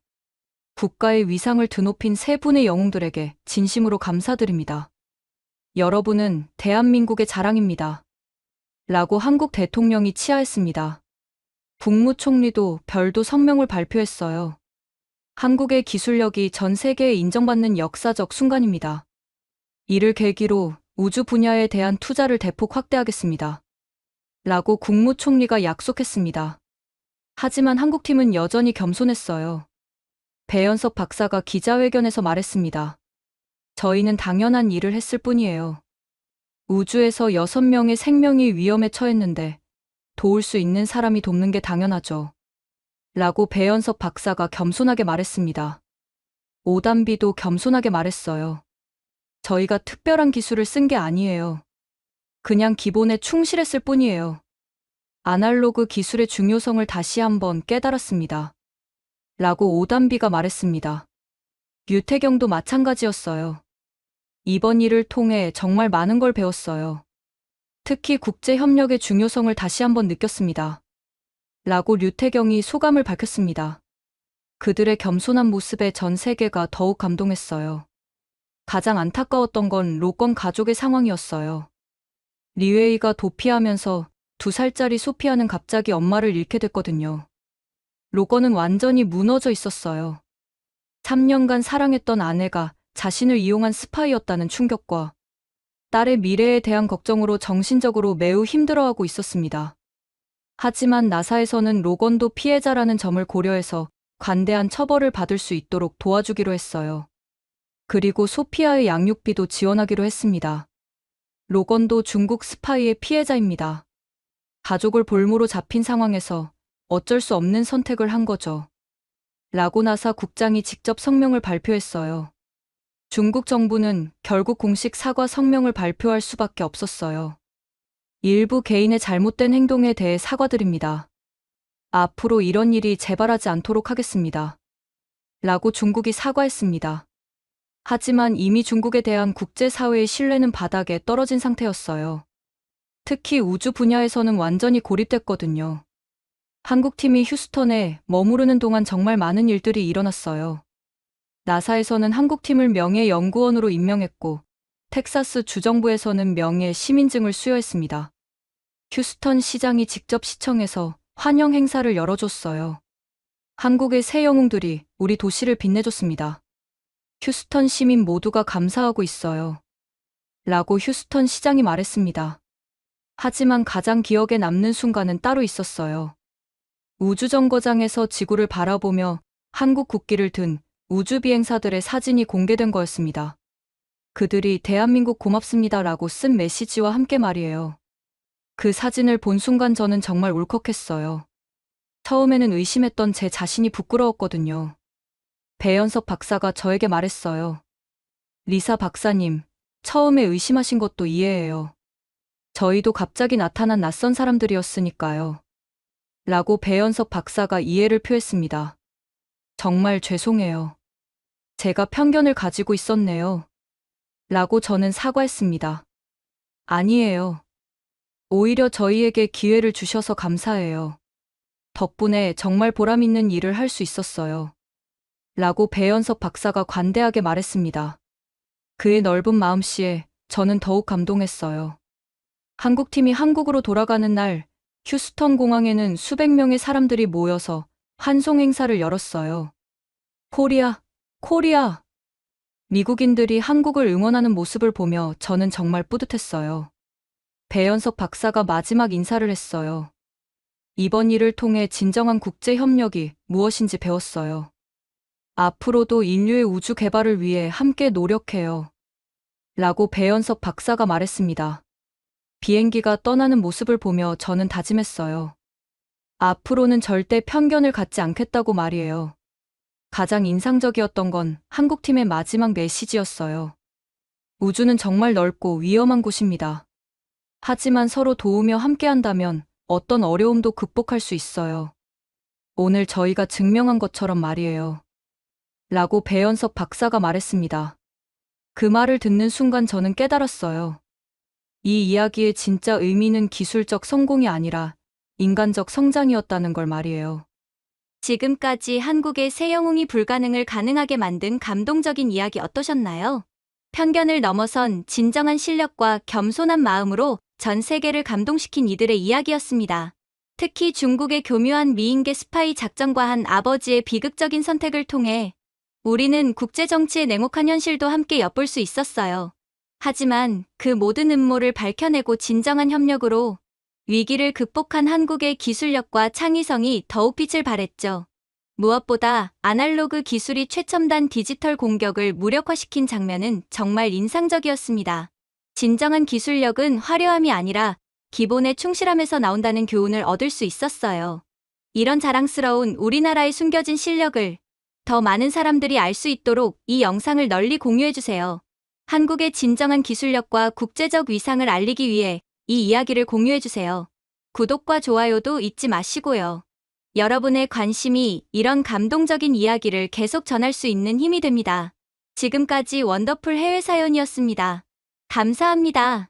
국가의 위상을 드높인 세 분의 영웅들에게 진심으로 감사드립니다. 여러분은 대한민국의 자랑입니다. 라고 한국 대통령이 치하했습니다. 국무총리도 별도 성명을 발표했어요. 한국의 기술력이 전 세계에 인정받는 역사적 순간입니다. 이를 계기로 우주 분야에 대한 투자를 대폭 확대하겠습니다. 라고 국무총리가 약속했습니다. 하지만 한국팀은 여전히 겸손했어요. 배현석 박사가 기자회견에서 말했습니다. 저희는 당연한 일을 했을 뿐이에요. 우주에서 6명의 생명이 위험에 처했는데 도울 수 있는 사람이 돕는 게 당연하죠. 라고 배현석 박사가 겸손하게 말했습니다. 오담비도 겸손하게 말했어요. 저희가 특별한 기술을 쓴 게 아니에요. 그냥 기본에 충실했을 뿐이에요. 아날로그 기술의 중요성을 다시 한번 깨달았습니다. 라고 오담비가 말했습니다. 유태경도 마찬가지였어요. 이번 일을 통해 정말 많은 걸 배웠어요. 특히 국제협력의 중요성을 다시 한번 느꼈습니다. 라고 류태경이 소감을 밝혔습니다. 그들의 겸손한 모습에 전 세계가 더욱 감동했어요. 가장 안타까웠던 건 로건 가족의 상황이었어요. 리웨이가 도피하면서 2살짜리 소피아는 갑자기 엄마를 잃게 됐거든요. 로건은 완전히 무너져 있었어요. 3년간 사랑했던 아내가 자신을 이용한 스파이였다는 충격과 딸의 미래에 대한 걱정으로 정신적으로 매우 힘들어하고 있었습니다. 하지만 나사에서는 로건도 피해자라는 점을 고려해서 관대한 처벌을 받을 수 있도록 도와주기로 했어요. 그리고 소피아의 양육비도 지원하기로 했습니다. 로건도 중국 스파이의 피해자입니다. 가족을 볼모로 잡힌 상황에서 어쩔 수 없는 선택을 한 거죠. 라고 나사 국장이 직접 성명을 발표했어요. 중국 정부는 결국 공식 사과 성명을 발표할 수밖에 없었어요. 일부 개인의 잘못된 행동에 대해 사과드립니다. 앞으로 이런 일이 재발하지 않도록 하겠습니다. 라고 중국이 사과했습니다. 하지만 이미 중국에 대한 국제사회의 신뢰는 바닥에 떨어진 상태였어요. 특히 우주 분야에서는 완전히 고립됐거든요. 한국팀이 휴스턴에 머무르는 동안 정말 많은 일들이 일어났어요. 나사에서는 한국팀을 명예 연구원으로 임명했고, 텍사스 주정부에서는 명예 시민증을 수여했습니다. 휴스턴 시장이 직접 시청에서 환영 행사를 열어줬어요. 한국의 새 영웅들이 우리 도시를 빛내줬습니다. 휴스턴 시민 모두가 감사하고 있어요. 라고 휴스턴 시장이 말했습니다. 하지만 가장 기억에 남는 순간은 따로 있었어요. 우주정거장에서 지구를 바라보며 한국 국기를 든 우주비행사들의 사진이 공개된 거였습니다. 그들이 대한민국 고맙습니다라고 쓴 메시지와 함께 말이에요. 그 사진을 본 순간 저는 정말 울컥했어요. 처음에는 의심했던 제 자신이 부끄러웠거든요. 배현석 박사가 저에게 말했어요. 리사 박사님, 처음에 의심하신 것도 이해해요. 저희도 갑자기 나타난 낯선 사람들이었으니까요. 라고 배현석 박사가 이해를 표했습니다. 정말 죄송해요. 제가 편견을 가지고 있었네요. 라고 저는 사과했습니다. 아니에요. 오히려 저희에게 기회를 주셔서 감사해요. 덕분에 정말 보람 있는 일을 할 수 있었어요. 라고 배현석 박사가 관대하게 말했습니다. 그의 넓은 마음씨에 저는 더욱 감동했어요. 한국팀이 한국으로 돌아가는 날, 휴스턴 공항에는 수백 명의 사람들이 모여서 환송 행사를 열었어요. 코리아, 코리아! 미국인들이 한국을 응원하는 모습을 보며 저는 정말 뿌듯했어요. 배현석 박사가 마지막 인사를 했어요. 이번 일을 통해 진정한 국제 협력이 무엇인지 배웠어요. 앞으로도 인류의 우주 개발을 위해 함께 노력해요. 라고 배현석 박사가 말했습니다. 비행기가 떠나는 모습을 보며 저는 다짐했어요. 앞으로는 절대 편견을 갖지 않겠다고 말이에요. 가장 인상적이었던 건 한국팀의 마지막 메시지였어요. 우주는 정말 넓고 위험한 곳입니다. 하지만 서로 도우며 함께한다면 어떤 어려움도 극복할 수 있어요. 오늘 저희가 증명한 것처럼 말이에요. 라고 배현석 박사가 말했습니다. 그 말을 듣는 순간 저는 깨달았어요. 이 이야기의 진짜 의미는 기술적 성공이 아니라 인간적 성장이었다는 걸 말이에요. 지금까지 한국의 새 영웅이 불가능을 가능하게 만든 감동적인 이야기 어떠셨나요? 편견을 넘어선 진정한 실력과 겸손한 마음으로 전 세계를 감동시킨 이들의 이야기였습니다. 특히 중국의 교묘한 미인계 스파이 작전과 한 아버지의 비극적인 선택을 통해 우리는 국제정치의 냉혹한 현실도 함께 엿볼 수 있었어요. 하지만 그 모든 음모를 밝혀내고 진정한 협력으로 위기를 극복한 한국의 기술력과 창의성이 더욱 빛을 발했죠. 무엇보다 아날로그 기술이 최첨단 디지털 공격을 무력화시킨 장면은 정말 인상적이었습니다. 진정한 기술력은 화려함이 아니라 기본에 충실함에서 나온다는 교훈을 얻을 수 있었어요. 이런 자랑스러운 우리나라의 숨겨진 실력을 더 많은 사람들이 알 수 있도록 이 영상을 널리 공유해주세요. 한국의 진정한 기술력과 국제적 위상을 알리기 위해 이 이야기를 공유해주세요. 구독과 좋아요도 잊지 마시고요. 여러분의 관심이 이런 감동적인 이야기를 계속 전할 수 있는 힘이 됩니다. 지금까지 원더풀 해외 사연이었습니다. 감사합니다.